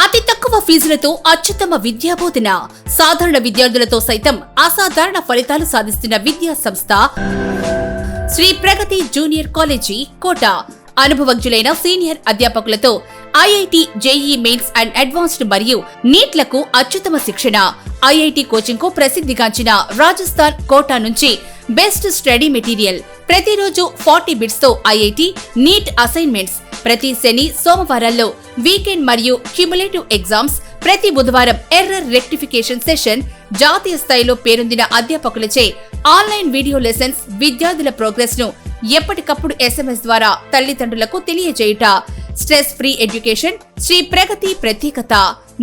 అతి తక్కువ ఫీజులతో అత్యుత్తమ విద్యాబోధన, సాధారణ విద్యార్థులతో సైతం అసాధారణ ఫలితాలు సాధిస్తున్న విద్యా సంస్థ శ్రీ ప్రగతి జూనియర్ కాలేజీ కోట. అనుభవజ్ఞులైన సీనియర్ అధ్యాపకులతో IIT, JEE mains and advanced మరియు నీట్లకు అత్యుత్తమ శిక్షణ. ఐఐటి కోచింగ్ కు ప్రసిద్ధిగాంచిన రాజస్థాన్ కోటా నుంచి బెస్ట్ స్టడీ మెటీరియల్. ప్రతిరోజు 40 బిట్స్ తో ఐఐటి, నీట్ అసైన్మెంట్స్. ప్రతి శని, సోమవారాల్లో వీకెండ్ మరియు క్యుములేటివ్ ఎగ్జామ్స్. ప్రతి బుధవారం ఎర్రర్ రెక్టిఫికేషన్ సెషన్. జాతీయ స్థాయిలో పేరొందిన అధ్యాపకులచే ఆన్లైన్ వీడియో లెసన్స్. విద్యార్థుల ప్రోగ్రెస్ ను ఎప్పటికప్పుడు SMS ద్వారా తల్లిదండ్రులకు తెలియజేయుట. స్ట్రెస్ ఫ్రీ ఎడ్యుకేషన్ శ్రీ ప్రగతి ప్రత్యేకత.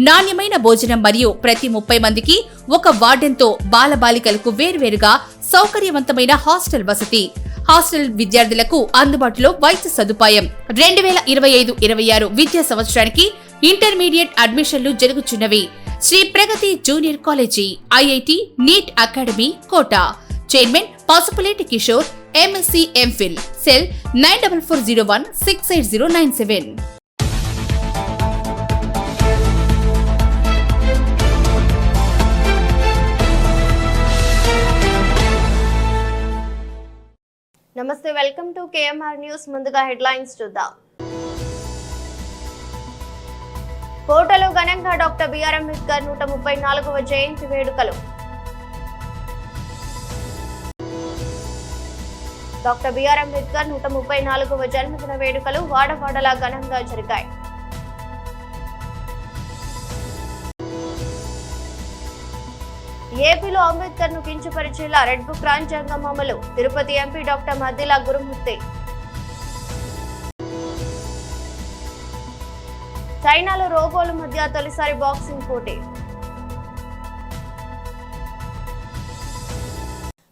నాణ్యమైన భోజనం మరియు ప్రతి 30 మందికి ఒక వార్డెన్తో బాలబాలికలకు వేర్వేరుగా సౌకర్యవంతమైన హాస్టల్ వసతి. హాస్టల్ విద్యార్థులకు అందుబాటులో వైద్య సదుపాయం. 2025-26 విద్యా సంవత్సరానికి ఇంటర్మీడియట్ అడ్మిషన్లు జరుగుచున్నవి. Shri Pragati junior college, IIT, NEET academy Kota. Chairman Pasupuleti Kishore, MSc MPhil. Cell 9440168097. నమస్తే, వెల్కమ్ టు KMR న్యూస్. ముందుగా హెడ్లైన్స్ చూద్దాం. కోటలో ఘనంగా డాక్టర్ బిఆర్ అంబేద్కర్ 134వ జయంతి వేడుకలు. డాక్టర్ బిఆర్ అంబేద్కర్ 134వ జన్మదిన వేడుకలు వాడవాడలా ఘనంగా జరిగాయి. ఏపీలో అంబేద్కర్ ను కించపరిచేలా రెడ్ బుక్ రాజ్యాంగం అమలు. తిరుపతి ఎంపీ డాక్టర్ మద్దిలా గురుమూర్తి. చైనాలో రోబోల మధ్య తొలిసారి బాక్సింగ్ పోటీ.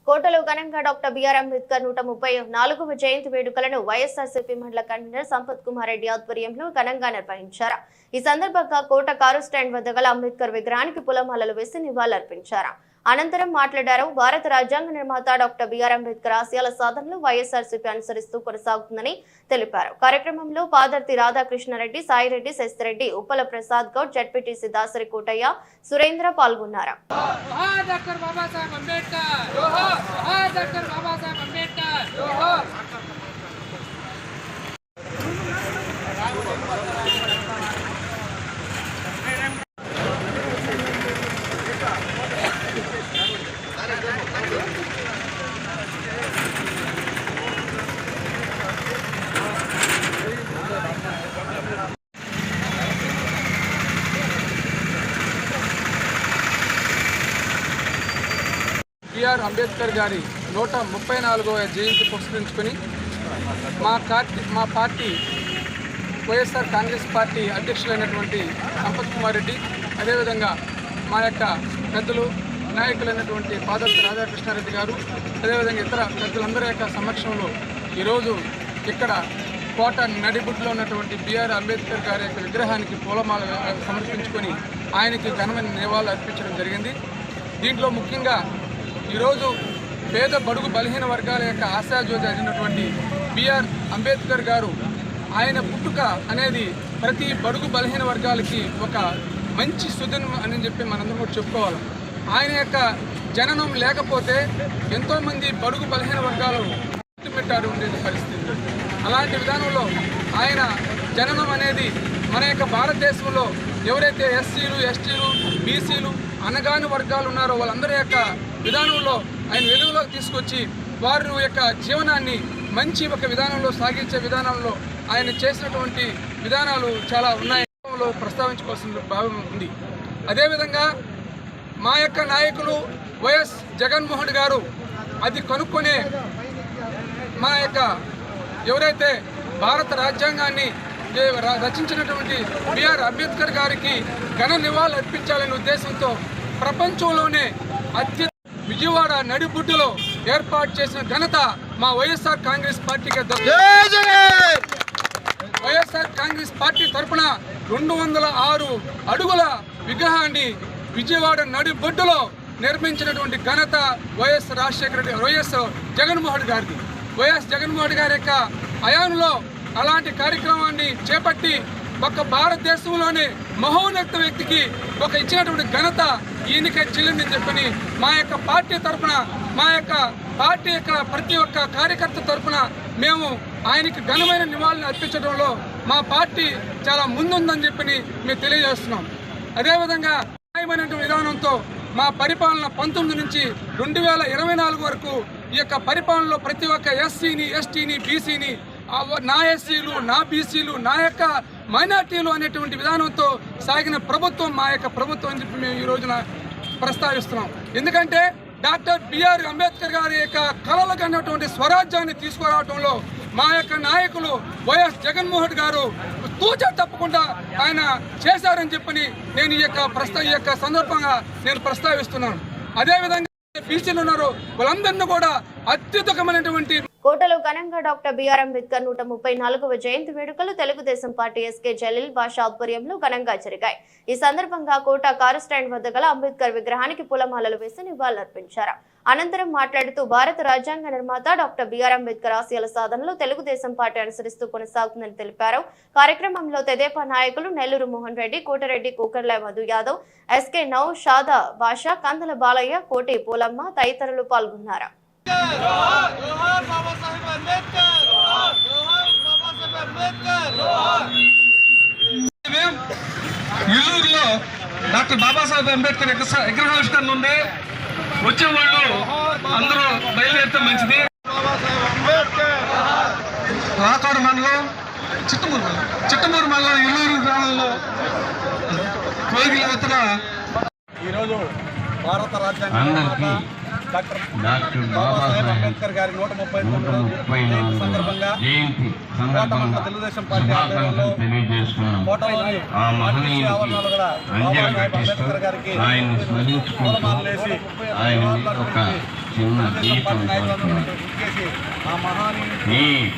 కోటలో ఘనంగా డాక్టర్ బిఆర్ అంబేద్కర్ 134వ జయంతి వేడుకలను వైఎస్ఆర్సీపీ మండల కన్వీనర్ సంపత్ కుమార్ రెడ్డి ఆధ్వర్యంలో ఘనంగా నిర్వహించారు. ఈ సందర్భంగా కోట కారు స్టాండ్ వద్ద గల అంబేద్కర్ విగ్రహానికి పూలమాలలు వేసి నివాళులర్పించారు. అనంతరం మాట్లాడారు. భారత రాజ్యాంగ నిర్మాత డాక్టర్ బిఆర్ అంబేద్కర్ ఆశయాల సాధనలు వైఎస్ఆర్సీపీ అనుసరిస్తూ కొనసాగుతుందని తెలిపారు. కార్యక్రమంలో పాదర్తి రాధాకృష్ణారెడ్డి, సాయిరెడ్డి, శశిరెడ్డి, ఉప్పల ప్రసాద్ గౌడ్, జడ్పీటీసీ దాసరి కోటయ్య, సురేంద్ర పాల్గొన్నారు. బిఆర్ అంబేద్కర్ గారి 134వ జయంతి పురస్కరించుకొని మా పార్టీ వైఎస్ఆర్ కాంగ్రెస్ పార్టీ అధ్యక్షులైనటువంటి సంపత్ కుమార్ రెడ్డి, అదేవిధంగా మా యొక్క పెద్దలు నాయకులైనటువంటి పాదర్తి రాధాకృష్ణారెడ్డి గారు, అదేవిధంగా ఇతర పెద్దలందరి యొక్క సమక్షంలో ఈరోజు ఇక్కడ కోట నడిబుడ్లో ఉన్నటువంటి బిఆర్ అంబేద్కర్ గారి యొక్క విగ్రహానికి పూలమాల సమర్పించుకొని ఆయనకి ఘనమైన నివాళులు అర్పించడం జరిగింది. దీంట్లో ముఖ్యంగా ఈరోజు పేద బడుగు బలహీన వర్గాల యొక్క ఆశాజ్యోతి అయినటువంటి బిఆర్ అంబేద్కర్ గారు, ఆయన పుట్టుక అనేది ప్రతి బడుగు బలహీన వర్గాలకి ఒక మంచి సుదినం అని చెప్పి మనందరం కూడా చెప్పుకోవాలి. ఆయన యొక్క జననం లేకపోతే ఎంతోమంది బడుగు బలహీన వర్గాలు మిట్టాడు ఉండేది పరిస్థితి. అలాంటి విధానంలో ఆయన జననం అనేది మన యొక్క భారతదేశంలో ఎవరైతే ఎస్సీలు, ఎస్టీలు, బీసీలు, అనగాని వర్గాలు ఉన్నారో వాళ్ళందరి యొక్క విధానంలో ఆయన వెలుగులోకి తీసుకొచ్చి వారి యొక్క జీవనాన్ని మంచి ఒక విధానంలో సాగించే విధానంలో ఆయన చేసినటువంటి విధానాలు చాలా ఉన్నాయి, ప్రస్తావించుకోవాల్సిన భావం ఉంది. అదేవిధంగా మా యొక్క నాయకులు వైఎస్ జగన్మోహన్ గారు అది కనుక్కొనే మా యొక్క ఎవరైతే భారత రాజ్యాంగాన్ని రచించినటువంటి బిఆర్ అంబేద్కర్ గారికి ఘన నివాళులు అర్పించాలనే ఉద్దేశంతో ప్రపంచంలోనే విజయవాడ నడిబుడ్డులో ఏర్పాటు చేసిన ఘనత మా వైఎస్ఆర్ కాంగ్రెస్ పార్టీకి. వైఎస్ఆర్ కాంగ్రెస్ పార్టీ తరఫున 206 అడుగుల విగ్రహాన్ని విజయవాడ నడిబొడ్డులో నిర్మించినటువంటి ఘనత వైఎస్ రాజశేఖర రెడ్డి, వైఎస్ జగన్మోహన్ గారిది. వైఎస్ జగన్మోహన్ గారి యొక్క హయాంలో అలాంటి కార్యక్రమాన్ని చేపట్టి ఒక భారతదేశంలోనే మహోన్నత వ్యక్తికి ఒక ఇచ్చినటువంటి ఘనత ఈయనకే చెల్లిందని చెప్పని మా యొక్క పార్టీ తరఫున, మా యొక్క పార్టీ యొక్క ప్రతి ఒక్క కార్యకర్త తరఫున మేము ఆయనకి ఘనమైన నివాళులు అర్పించడంలో మా పార్టీ చాలా ముందుందని చెప్పని మేము తెలియజేస్తున్నాం. అదేవిధంగా న్యాయమైనటువంటి విధానంతో మా పరిపాలన 19 నుంచి 2024 వరకు ఈ యొక్క పరిపాలనలో ప్రతి ఒక్క ఎస్సీని, ఎస్టీని, బీసీని, నా ఎస్సీలు, నా బీసీలు, నా యొక్క మైనార్టీలు అనేటువంటి విధానంతో సాగిన ప్రభుత్వం మా యొక్క ప్రభుత్వం అని చెప్పి మేము ఈ రోజున ప్రస్తావిస్తున్నాం. ఎందుకంటే డాక్టర్ బిఆర్ అంబేద్కర్ గారి యొక్క కలలు కన్నటువంటి స్వరాజ్యాన్ని తీసుకురావడంలో మా యొక్క నాయకులు వైఎస్ జగన్మోహన్ గారు తూచా తప్పకుండా ఆయన చేశారని చెప్పని నేను ఈ యొక్క సందర్భంగా నేను ప్రస్తావిస్తున్నాను. అదేవిధంగా బీసీలు ఉన్నారు, వాళ్ళందరినీ కూడా అత్యుత్తమైనటువంటి కోటలో ఘనంగా డాక్టర్ బిఆర్ అంబేద్కర్ 134వ జయంతి వేడుకలు తెలుగుదేశం పార్టీ ఎస్కే జలీల్ బాషా ఆధ్వర్యంలో ఘనంగా జరిగాయి. ఈ సందర్భంగా కోట కారు స్టాండ్ వద్ద గల అంబేద్కర్ విగ్రహానికి పూలమాలలు వేసి నివాళులర్పించారు. అనంతరం మాట్లాడుతూ భారత రాజ్యాంగ నిర్మాత డాక్టర్ బిఆర్ అంబేద్కర్ ఆశయాల సాధనలో తెలుగుదేశం పార్టీ అనుసరిస్తూ కొనసాగుతుందని తెలిపారు. కార్యక్రమంలో తెదేపా నాయకులు నెల్లూరు మోహన్ రెడ్డి, కోటరెడ్డి, కూకర్ల మధు యాదవ్, ఎస్కే నౌ, షాదా బాషా, కందల బాలయ్య, కోటి పూలమ్మ తదితరులు పాల్గొన్నారు. ఇల్లూరులో డాక్టర్ బాబాసాహెబ్ అంబేద్కర్ విగ్రహావిష్కరణ ఉంది. వచ్చే వాళ్ళు అందరూ బయలుదేరితే మంచిది. రాకాడు మండలం, చిట్టమూరు మండలం, ఇల్లూరు గ్రామంలో కోయిల ఎత్తున ఈరోజు భారత రాజ్యాంగ డాక్టర్ బాబాసాహెబ్ అంబేద్కర్ గారి 139వ సందర్భంగా తెలుగుదేశం పార్టీ ఆధ్వర్యంలో కోటలోని ఆవరణలో కూడా బాబాసాహెబ్ అంబేద్కర్ గారికి పూలమాలలు వేసి పార్టీ నాయకులందరూ ఉడికేసి ఆ మహానీయుని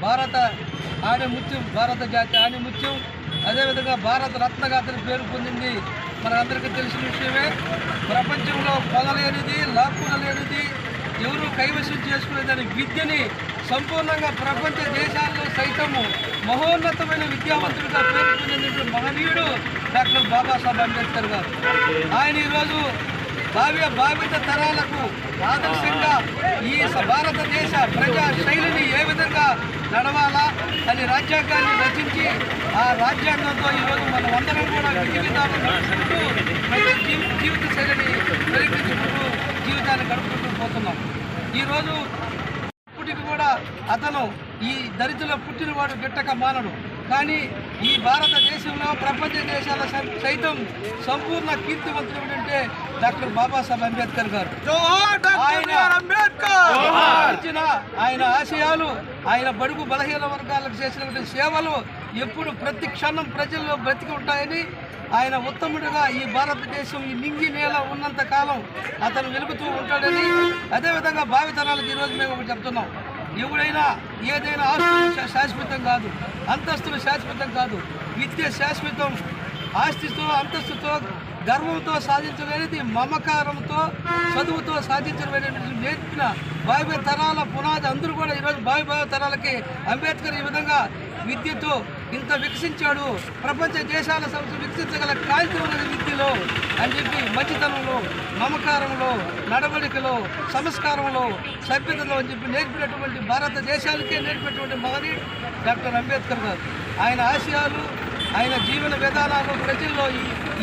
భారత ఆణిముత్యం, భారత జాతి ఆణిముత్యం, అదేవిధంగా భారత రత్నగాథని పేరు పొందింది మనందరికీ తెలిసిన విషయమే. ప్రపంచంలో పొగలేనిది, లాక్కునలేనిది, ఎవరు కైవసం చేసుకునేదాని విద్యని సంపూర్ణంగా ప్రపంచ దేశాల్లో సైతము మహోన్నతమైన విద్యావంతుడిగా పేరు పొందినటువంటి మహనీయుడు డాక్టర్ బాబాసాహెబ్ అంబేద్కర్ గారు. ఆయన ఈరోజు భావిత తరాలకు ఆదర్శంగా ఈ భారతదేశ ప్రజా శైలిని ఏ విధంగా నడవాలా అని రాజ్యాంగాన్ని రచించి ఆ రాజ్యాంగంతో ఈరోజు మనం అందరం కూడా విధి విధానం నడుచుకుంటూ జీవిత శైలిని పరీక్షించుకుంటూ జీవితాన్ని గడుపుకుంటూ పోతున్నాం. ఈరోజు ఇప్పటికి కూడా అతను ఈ దరిద్రలో పుట్టినవాడు గిట్టక మానడు. కానీ ఈ భారతదేశంలో ప్రపంచ దేశాల సైతం కీర్తివంతుడు అంటే డాక్టర్ బాబాసాహెబ్ అంబేద్కర్ గారు. ఆయన ఆశయాలు, ఆయన బడుగు బలహీన వర్గాలకు చేసినటువంటి సేవలు ఎప్పుడు ప్రతి క్షణం ప్రజల్లో బ్రతికి ఉంటాయని, ఆయన ఉత్తముడిగా ఈ భారతదేశం ఈ నింగి నేల ఉన్నంత కాలం అతను వెలుగుతూ ఉంటాడని, అదేవిధంగా భావితరాలకు ఈరోజు మేము ఒకటి చెప్తున్నాం. ఎవడైనా ఏదైనా ఆస్తులు శాశ్వతం కాదు, అంతస్తులు శాశ్వతం కాదు, విద్య శాశ్వతం. ఆస్తితో, అంతస్తుతో, గర్వంతో సాధించలేనిది మమకారంతో, చదువుతో సాధించలేనిది నేర్పిన భావి తరాల పునాది. అందరూ కూడా ఈరోజు భావి తరాలకి అంబేద్కర్ ఈ విధంగా విద్యతో ఇంత వికసించాడు, ప్రపంచ దేశాల సంస్థ వికసించగల కాంతి ఉన్నది విద్యలో అని చెప్పి మంచితనంలో, మమకారంలో, నడవడికలో, సంస్కారంలో, సభ్యతలో అని చెప్పి నేర్పినటువంటి భారతదేశానికే నేర్పినటువంటి మహనీయుడు డాక్టర్ అంబేద్కర్ గారు. ఆయన ఆశయాలు, ఆయన జీవన విధానాలు ప్రజల్లో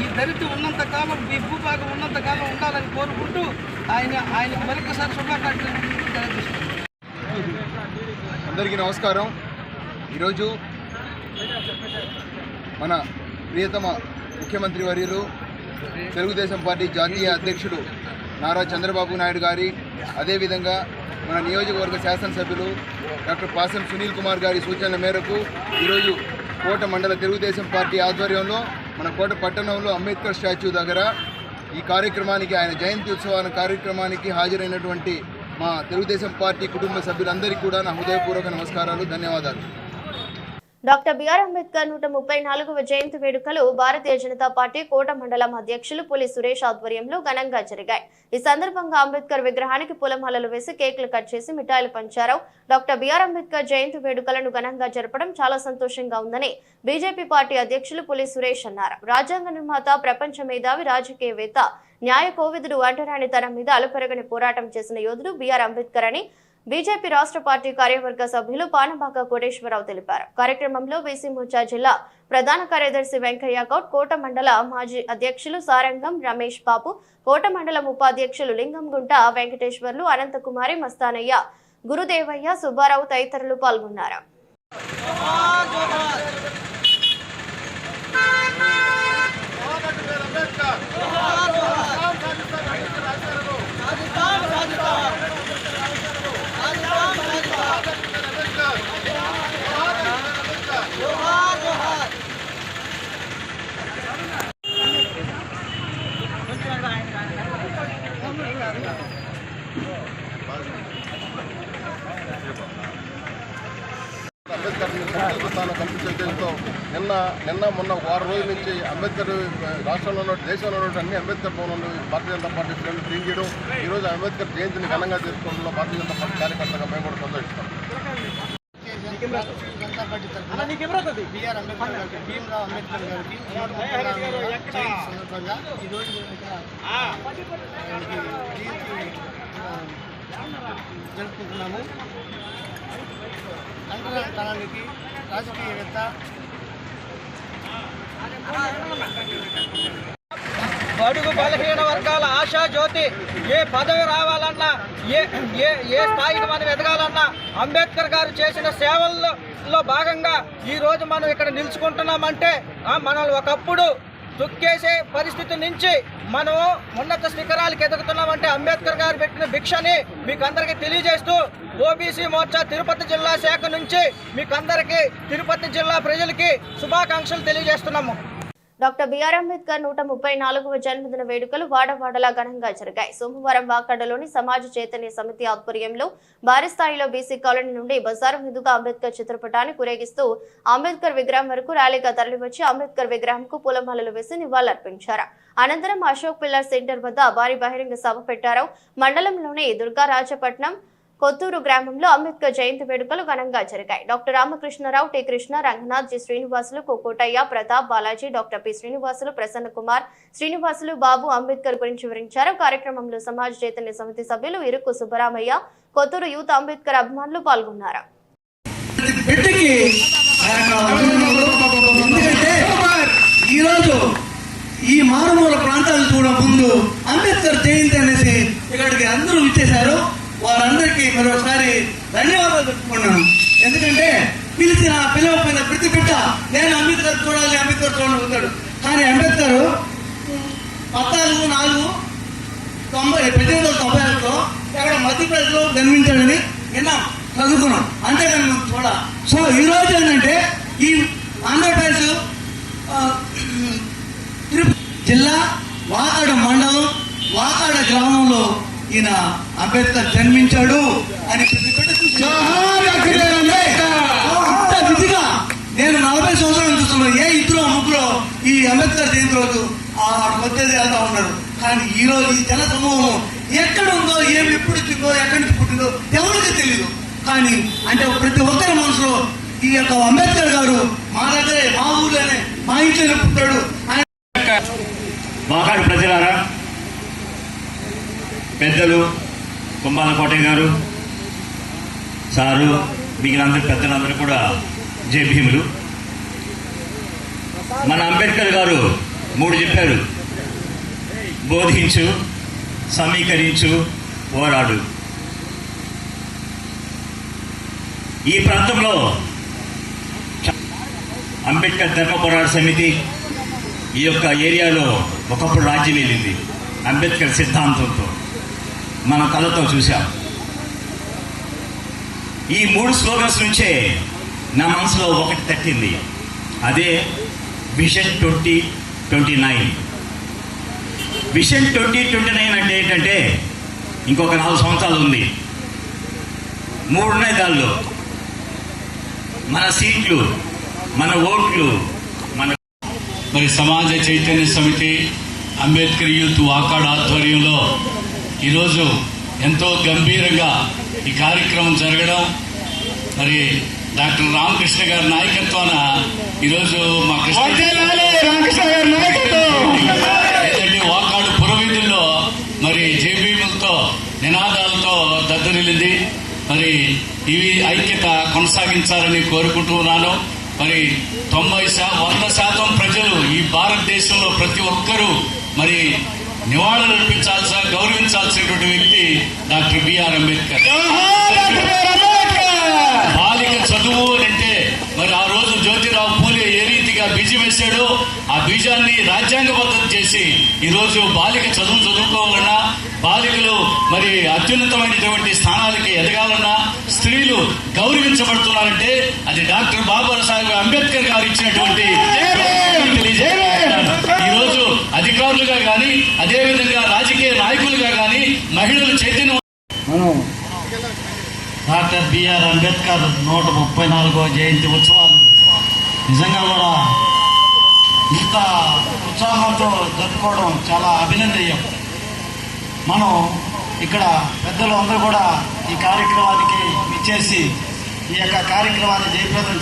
ఈ దరిద్రం ఉన్నంత కాలం, ఈ భూభాగం ఉన్నంత కాలం ఉండాలని కోరుకుంటూ ఆయనకు మరొకసారి శుభాకాంక్షలు తెలియజేస్తున్నాను. అందరికీ నమస్కారం. ఈరోజు మన ప్రియతమ ముఖ్యమంత్రి వర్యులు, తెలుగుదేశం పార్టీ జాతీయ అధ్యక్షుడు నారా చంద్రబాబు నాయుడు గారి, అదేవిధంగా మన నియోజకవర్గ శాసనసభ్యులు డాక్టర్ పాసం సునీల్ కుమార్ గారి సూచనల మేరకు ఈరోజు కోట మండల తెలుగుదేశం పార్టీ ఆధ్వర్యంలో మన కోట పట్టణంలో అంబేద్కర్ స్టాచ్యూ దగ్గర ఈ కార్యక్రమానికి, ఆయన జయంతి ఉత్సవాల కార్యక్రమానికి హాజరైనటువంటి మా తెలుగుదేశం పార్టీ కుటుంబ సభ్యులందరికీ కూడా నా హృదయపూర్వక నమస్కారాలు, ధన్యవాదాలు. డాక్టర్ బిఆర్ అంబేద్కర్ 134వ జయంతి వేడుకలు భారతీయ జనతా పార్టీ కోట మండలం అధ్యక్షులు పులి సురేష్ ఆధ్వర్యంలో ఘనంగా జరిగాయి. ఈ సందర్భంగా అంబేద్కర్ విగ్రహానికి పూలమాలలు వేసి కేకులు కట్ చేసి మిఠాయిలు పంచారు. డాక్టర్ బిఆర్ అంబేద్కర్ జయంతి వేడుకలను ఘనంగా జరపడం చాలా సంతోషంగా ఉందని బీజేపీ పార్టీ అధ్యక్షులు పులి సురేష్ అన్నారు. రాజ్యాంగ నిర్మాత, ప్రపంచ మేధావి, రాజకీయవేత్త, న్యాయ కోవిదుడు, అంటరానితనం మీద అలుపెరగని పోరాటం చేసిన యోధుడు బిఆర్ అంబేద్కర్ అని బీజేపీ రాష్ట్ర పార్టీ కార్యవర్గ సభ్యులు పానబాక కోటేశ్వరరావు తెలిపారు. కార్యక్రమంలో బీసీ మోర్చా జిల్లా ప్రధాన కార్యదర్శి వెంకయ్య గౌడ్, కోట మండల మాజీ అధ్యక్షులు సారంగం రమేష్ బాబు, కోట మండలం ఉపాధ్యక్షులు లింగంగుంట వెంకటేశ్వర్లు, అనంతకుమారి, మస్తానయ్య, గురుదేవయ్య, సుబ్బారావు తదితరులు పాల్గొన్నారు. అంబేద్కర్ కల్పించడంతో నిన్న మొన్న వారం రోజుల నుంచి అంబేద్కర్ రాష్ట్రంలో ఉన్న దేశంలో ఉన్న అన్ని అంబేద్కర్ భవనాలు భారతీయ జనతా పార్టీ శ్రేణులు క్లీన్ చేయడం, ఈరోజు అంబేద్కర్ జయంతిని ఘనంగా చేసుకోవడంలో భారతీయ జనతా పార్టీ కార్యకర్తగా మేము కూడా సంతోషిస్తాం. జనతా పార్టీ తరఫున బిఆర్ అంబేద్కర్ గారికి, భీమ్రావ్ అంబేద్కర్ గారికి జయంతి సందర్భంగా ఈరోజు జరుపుకుంటున్నాము. అంటరానితనానికి, రాజకీయవేత్త, బడుగు బలహీన వర్గాల ఆశా జ్యోతి, ఏ పదవి రావాలన్నా, ఏ స్థాయికి మనం ఎదగాలన్నా అంబేద్కర్ గారు చేసిన సేవల్లో భాగంగా ఈరోజు మనం ఇక్కడ నిలుచుకుంటున్నామంటే మనల్ని ఒకప్పుడు దుక్కేసే పరిస్థితి నుంచి మనం ఉన్నత శిఖరాలకు ఎదుగుతున్నామంటే అంబేద్కర్ గారు పెట్టిన భిక్షని మీకు అందరికీ తెలియజేస్తూ ఓబీసీ మోర్చా తిరుపతి జిల్లా శాఖ నుంచి మీకు అందరికీ తిరుపతి జిల్లా ప్రజలకి శుభాకాంక్షలు తెలియజేస్తున్నాము. డాక్టర్ బిఆర్ అంబేద్కర్ 134వ జన్మదిన వేడుకలు వాడవాడలా ఘనంగా జరిగాయి. సోమవారం వాకాడలోని సమాజ చైతన్య సమితి ఆధ్వర్యంలో భారీ స్థాయిలో బీసీ కాలనీ నుండి బజారు మీదుగా అంబేద్కర్ చిత్రపటాన్ని ఊరేగిస్తూ అంబేద్కర్ విగ్రహం వరకు ర్యాలీగా తరలివచ్చి అంబేద్కర్ విగ్రహంకు పూలమాలలు వేసి నివాళులర్పించారు. అనంతరం అశోక్ పిల్లర్ సెంటర్ వద్ద భారీ బహిరంగ సభ పెట్టారు. మండలంలోని దుర్గారాజపట్నం కొత్తూరు గ్రామంలో అంబేద్కర్ జయంతి వేడుకలు ఘనంగా జరిగాయి. Doctor Ramakrishnarao, T Krishna, Ranganath, G Srinivasulu, Kokotaiah, Pratap, Balaji, doctor P Srinivasulu, Prasanna Kumar, Srinivasulu, Babu Ambedkar గురించి వివరించారు. కార్యక్రమంలో సమాజ చైతన్య సమితి సభ్యులు ఇరుకు సుబ్బరామయ్య, కొత్తూరు యూత్ అంబేద్కర్ అభిమానులు పాల్గొన్నారు. ఈ మారుమూల ప్రాంతాలు చూడ ముందు అంబేద్కర్ జయంతి అనేసి ఇక్కడికి అందరూ ఇచ్చేశారు. వారందరికీ మరొకసారి ధన్యవాదాలు చెప్పుకున్నాను. ఎందుకంటే పిలవపోయిన ప్రతి బిడ్డ నేను అంబేద్కర్ చూడాలి, అంబేద్కర్ చూడాలి ఉంటాడు. కానీ అంబేద్కర్ 1891లో ఎక్కడ మధ్యప్రదేశ్లో జన్మించాడని విన్నాం, చదువుకున్నాం, అంతేగాని మనం చూడ. సో ఈరోజు ఏంటంటే ఈ ఆంధ్రప్రదేశ్ జిల్లా వాకాడ మండలం వాకాడ గ్రామంలో ఈయన అంబేద్కర్ జన్మించాడు అని విధిగా నేను 40 సంవత్సరాలు చూస్తున్నాను. ఏ ఇద్దరు ముగ్గురు ఈ అంబేద్కర్ జయంతి రోజు వచ్చేది వెళ్తా ఉన్నారు. కానీ ఈ రోజు ఈ జన సమూహం ఎక్కడ ఉందో, ఏమి ఎప్పుడు వచ్చిందో, ఎక్కడి నుంచి పుట్టిందో ఎవరికి తెలియదు. కానీ అంటే ప్రతి ఒక్కరి మనసులో ఈ యొక్క అంబేద్కర్ గారు మా దగ్గరే, మా ఊర్లోనే, మా ఇంట్లోనే పుట్టాడు. వాకాడు ప్రజలారా, పెద్దలు కుంభాల కోటయ్య గారు, సారు, మిగిలిన పెద్దలందరూ కూడా జై భీములు. మన అంబేద్కర్ గారు 3 చెప్పారు: బోధించు, సమీకరించు, పోరాడు. ఈ ప్రాంతంలో అంబేద్కర్ ధర్మ పోరాట సమితి ఈ యొక్క ఏరియాలో ఒకప్పుడు రాజ్యం వెళ్ళింది. అంబేద్కర్ సిద్ధాంతంతో మన కళ్ళతో చూశాం. ఈ 3 స్లోగన్స్ నుంచే నా మనసులో ఒకటి తట్టింది, అదే విజన్ 2029. విజన్ 2029 అంటే ఏంటంటే ఇంకొక 4 సంవత్సరాలు ఉంది, 3 ఉన్నాయి. దానిలో మన సీట్లు మన ఓట్లు మరి సమాజ చైతన్య సమితి అంబేద్కర్ యూత్ వాకాడ్ ఆధ్వర్యంలో ఈరోజు ఎంతో గంభీరంగా ఈ కార్యక్రమం జరగడం, మరి డాక్టర్ రామకృష్ణ గారి నాయకత్వాన ఈరోజు మా ఏదంటే వాకాడు పురవీధుల్లో మరి జేబీలతో నినాదాలతో దద్దరిల్లింది. మరి ఇవి ఐక్యత కొనసాగించాలని కోరుకుంటున్నాను. మరి 100% ప్రజలు ఈ భారతదేశంలో ప్రతి ఒక్కరూ మరి నివాళులు అర్పించాల్సిన గౌరవించాల్సినటువంటి వ్యక్తి డాక్టర్ బిఆర్ అంబేద్కర్. బాలిక చదువు అంటే మరి ఆ రోజు జ్యోతిరావు పూలే ఏ రీతిగా బీజం వేశాడో ఆ బీజాన్ని రాజ్యాంగబద్ధం చేసి ఈరోజు బాలిక చదువుకోవాలన్నా, బాలికలు మరి అత్యున్నతమైనటువంటి స్థానాలకి ఎదగాలన్నా, స్త్రీలు గౌరవించబడుతున్నారంటే అది డాక్టర్ బాబాసాహెబ్ అంబేద్కర్ గారు ఇచ్చినటువంటి ఈరోజు అధికారులుగా కానీ అదేవిధంగా రాజకీయ నాయకులుగా కానీ మహిళలు చైతన్యం. మనం డాక్టర్ బిఆర్ అంబేద్కర్ 134వ జయంతి ఉత్సవాలు నిజంగా కూడా ఇంత ఉత్సాహంతో జరుపుకోవడం చాలా అభినందనీయం. మనం ఇక్కడ పెద్దలు అందరూ కూడా ఈ కార్యక్రమానికి ఇచ్చేసి ఈ యొక్క కార్యక్రమాన్ని జయప్రదం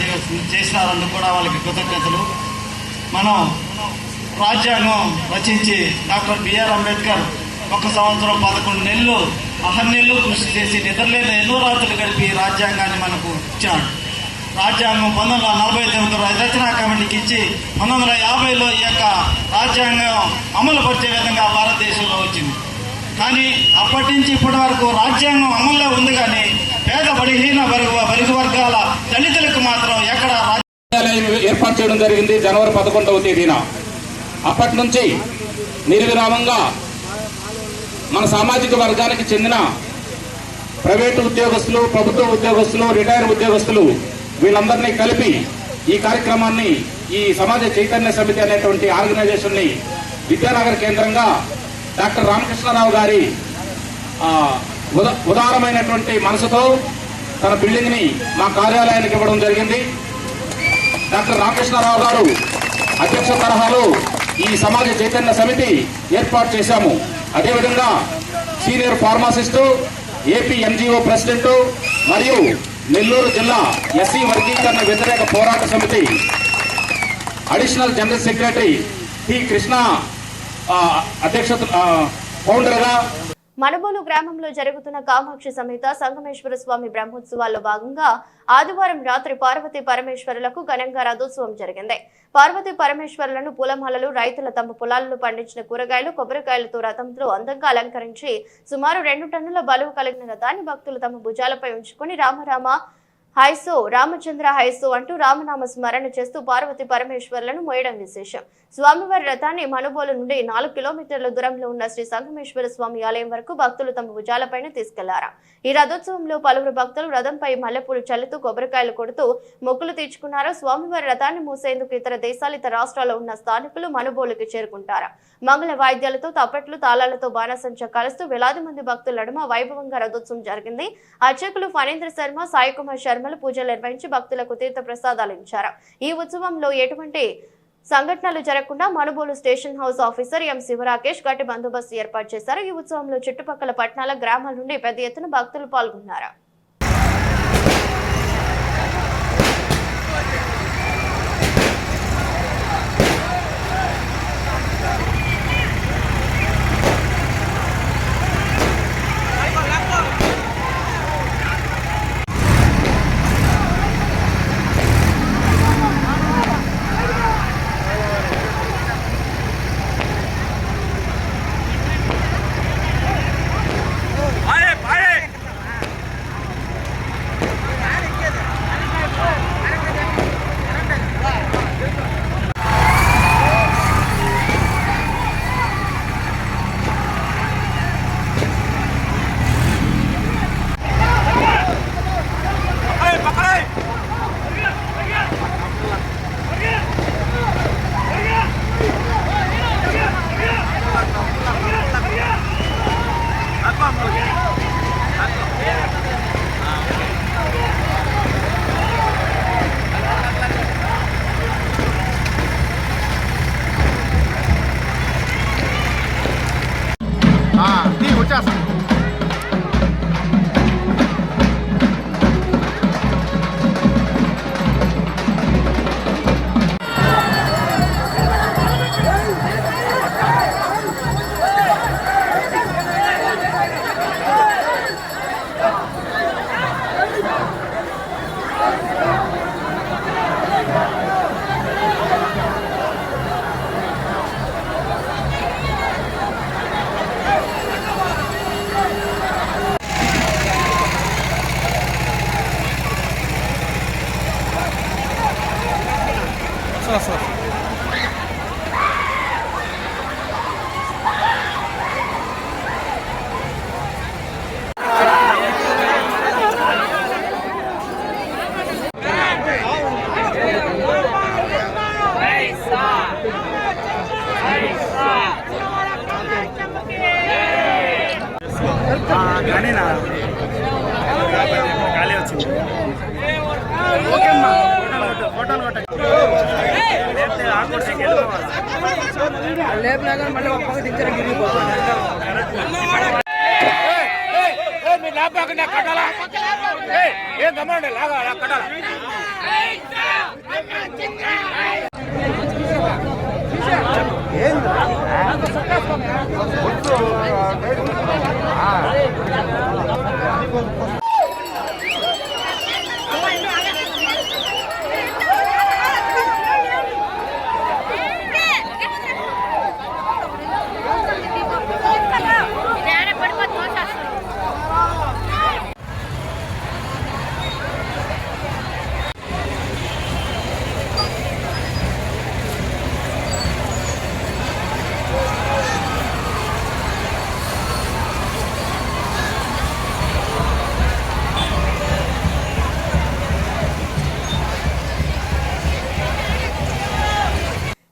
చేసినారందుకు కూడా వాళ్ళకి కృతజ్ఞతలు. మనం రాజ్యాంగం రచించి డాక్టర్ బిఆర్ అంబేద్కర్ 1 సంవత్సరం 11 నెలలు అహర్నెల్లు కృషి చేసి నిద్రలేని ఎన్నో రాత్రులు గడిపి రాజ్యాంగాన్ని మనకు ఇచ్చాడు. రాజ్యాంగం 1949 రచనా కమిటీకి ఇచ్చి 1950లో ఈ యొక్క రాజ్యాంగం అమలు పరిచే విధంగా భారతదేశంలో వచ్చింది. కానీ అప్పటి నుంచి ఇప్పటి వరకు రాజ్యాంగం అమల్లో ఉంది, కానీ పేద బలహీన బరుగు వర్గాల దళితులకు మాత్రం ఎక్కడ ఏర్పాటు చేయడం జరిగింది జనవరి 11వ తేదీన. అప్పటి నుంచి నిర్విరామంగా మన సామాజిక వర్గానికి చెందిన ప్రైవేటు ఉద్యోగస్తులు, ప్రభుత్వ ఉద్యోగస్తులు, రిటైర్ ఉద్యోగస్తులు వీళ్ళందరినీ కలిపి ఈ కార్యక్రమాన్ని ఈ సమాజ చైతన్య సమితి అనేటువంటి ఆర్గనైజేషన్ని విద్యానగర్ కేంద్రంగా డాక్టర్ రామకృష్ణరావు గారి ఉదారమైనటువంటి మనసుతో తన బిల్డింగ్ని మా కార్యాలయానికి ఇవ్వడం జరిగింది. డాక్టర్ రామకృష్ణరావు గారు అధ్యక్ష తరహాలో ఈ సమాజ చైతన్య సమితి ఏర్పాటు చేశాము. అదేవిధంగా senior pharmacist, AP NGO president మరియు నెల్లూరు జిల్లా ఎస్సీ వర్గీకరణ వ్యతిరేక పోరాట సమితి additional general secretary T Krishna అధ్యక్షత ఫౌండర్గా మనుబోలు గ్రామంలో జరుగుతున్న కామాక్షి సమేత సంగమేశ్వర స్వామి బ్రహ్మోత్సవాల్లో భాగంగా ఆదివారం రాత్రి పార్వతీ పరమేశ్వరులకు ఘనంగా రథోత్సవం జరిగింది. పార్వతీ పరమేశ్వరులను పూలమాలలు, రైతుల తమ పొలాలలో పండించిన కూరగాయలు, కొబ్బరికాయలతో రథంలో అందంగా అలంకరించి సుమారు 2 టన్నుల బరువు కలిగిన రథాన్ని భక్తులు తమ భుజాలపై ఉంచుకుని రామరామ హైసో రామచంద్ర హైసో అంటూ రామనామ స్మరణ చేస్తూ పార్వతీ పరమేశ్వరులను మోయడం విశేషం. స్వామివారి రథాన్ని మనుబోలు నుండి 4 కిలోమీటర్ల దూరంలో ఉన్న శ్రీ సంగమేశ్వర స్వామి ఆలయం వరకు భక్తులు తమ భుజాలపైన తీసుకెళ్లారు. ఈ రథోత్సవంలో పలువురు భక్తులు రథంపై మల్లెపూలు చల్లుతూ కొబ్బరికాయలు కొడుతూ మొక్కులు తీర్చుకున్నారు. స్వామివారి రథాన్ని మూసేందుకు ఇతర దేశాలు, ఇతర రాష్ట్రాల్లో ఉన్న స్థానికులు మనుబోలుకి చేరుకుంటారు. మంగళ వాయిద్యాలతో, తప్పట్లు, తాళాలతో బాణసంచ కలుస్తూ వేలాది మంది భక్తుల నడుమ వైభవంగా రథోత్సవం జరిగింది. అర్చకులు ఫణీంద్ర శర్మ, సాయి కుమార్ శర్మలు పూజలు నిర్వహించి భక్తులకు తీర్థ ప్రసాదాలు ఇచ్చారు. ఈ ఉత్సవంలో ఎటువంటి సంఘటనలు జరగకుండా Manubolu station house officer M Sivarakesh గట్టి బందోబస్తు ఏర్పాటు చేశారు. ఈ ఉత్సవంలో చుట్టుపక్కల పట్టణాల, గ్రామాల నుండి పెద్ద ఎత్తున భక్తులు పాల్గొన్నారు.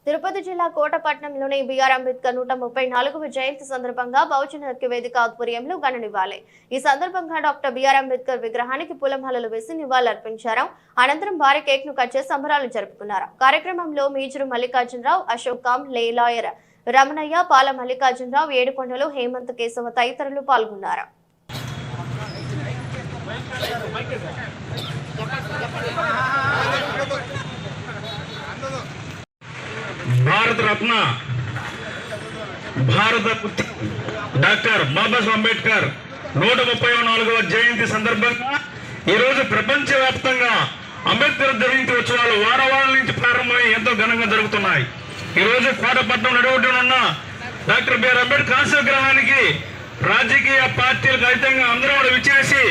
తిరుపతి జిల్లా కోటపట్నంలోని బిఆర్ అంబేద్కర్ 134వ జయంతి సందర్భంగా బహుజన ఐక్య వేదిక ఆధ్వర్యంలో ఘన నివాళి. ఈ సందర్భంగా డాక్టర్ బిఆర్ అంబేద్కర్ విగ్రహానికి పూలమాలలు వేసి నివాళులర్పించారు. అనంతరం భారీ కేక్ ను కట్ చేసి సంబరాలు జరుపుకున్నారు. కార్యక్రమంలో మీజురు మల్లికార్జునరావు, అశోక్ కామ్, లాయర్ రమణయ్య, పాల మల్లికార్జునరావు, ఏడుకొండలు, హేమంత్ కేశవ తదితరులు పాల్గొన్నారు. భారత రత్న భారత డాక్టర్ బాబాసాహెబ్ అంబేద్కర్ 134వ జయంతి సందర్భంగా ఈరోజు ప్రపంచవ్యాప్తంగా అంబేద్కర్ జయంతి ఉత్సవాలు వారాల నుంచి ప్రారంభమై ఎంతో ఘనంగా జరుగుతున్నాయి. ఈరోజు కోటపట్నం నడువున ఉన్న డాక్టర్ బిఆర్ అంబేద్కర్ కాంస్య విగ్రహానికి రాజకీయ పార్టీలకు అతీతంగా అందరూ కూడా విచ్చేసి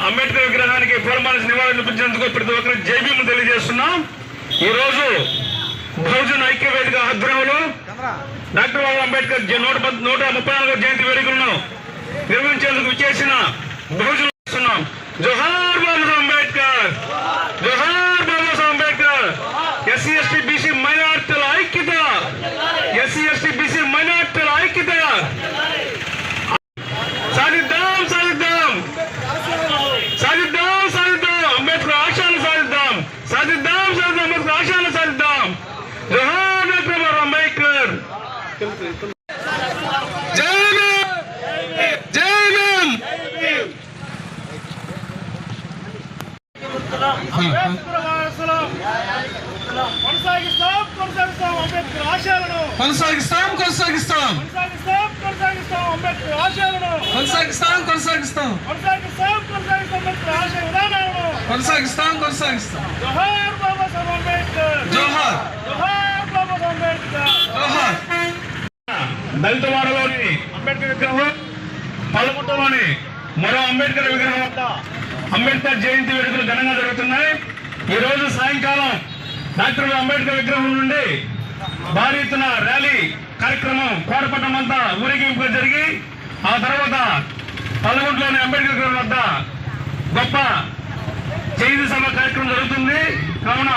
అంబేద్కర్ విగ్రహానికి పూలమాల నివాళులర్పించేందుకు ప్రతి ఒక్కరికి జై భీమ్ తెలియజేస్తున్నాం. ఈరోజు బహుజన ఐక్య వేదిక ఆధ్వర్యంలో డాక్టర్ బాబా అంబేద్కర్ 134వ జయంతి వేడుకలను నిర్వహించేందుకు విచ్చేసిన బహుజన జోహార్ బాబాసాహెబ్ అంబేద్కర్, జోహార్ Babasaheb Ambedkar. SC ST BC మైనార్టీల ఐక్యత, ఎస్సీ ఎస్టీ బీసీ మైనార్టీల ఐక్యత సాధిద్దాం, సాధిద్దాం, సాధిద్దాం, సాధిద్దాం. అంబేద్కర్ ఆశయాన్ని సాధిద్దాం, సాధిద్దాం, సాధిద్దాం. అంబేద్కర్ ఆశయాన్ని సాధిద్దాం. జోహార్ డాక్టర్ బాబా అంబేద్కర్. జై భీమ్, జై భీమ్. కొనసాగిస్తాం అంబేద్కర్ ఆశయాలను, కొనసాగిస్తాం అంబేద్కర్ ఆశయాలను, అంబేద్కర్ ఆశయ విధానాలను కొనసాగిస్తాం. జోహార్ బాబాసాహెబ్ అంబేద్కర్, జోహార్, జోహార్ బాబాసాహెబ్ అంబేద్కర్. జోహార్. దళితవాడలోని అంబేద్కర్ విగ్రహం, పల్లగుట్టలోని మరో అంబేద్కర్ విగ్రహం వద్ద అంబేద్కర్ జయంతి వేడుకలు ఘనంగా జరుగుతున్నాయి. ఈ రోజు సాయంకాలం డాక్టర్ అంబేద్కర్ విగ్రహం నుండి భారీ ఎత్తున ర్యాలీ కార్యక్రమం కోటపట్నం అంతా ఊరేగింపుగా జరిగి ఆ తర్వాత పల్లగుంటలోని అంబేద్కర్ విగ్రహం వద్ద గొప్ప జయంతి సభ కార్యక్రమం జరుగుతుంది. కావున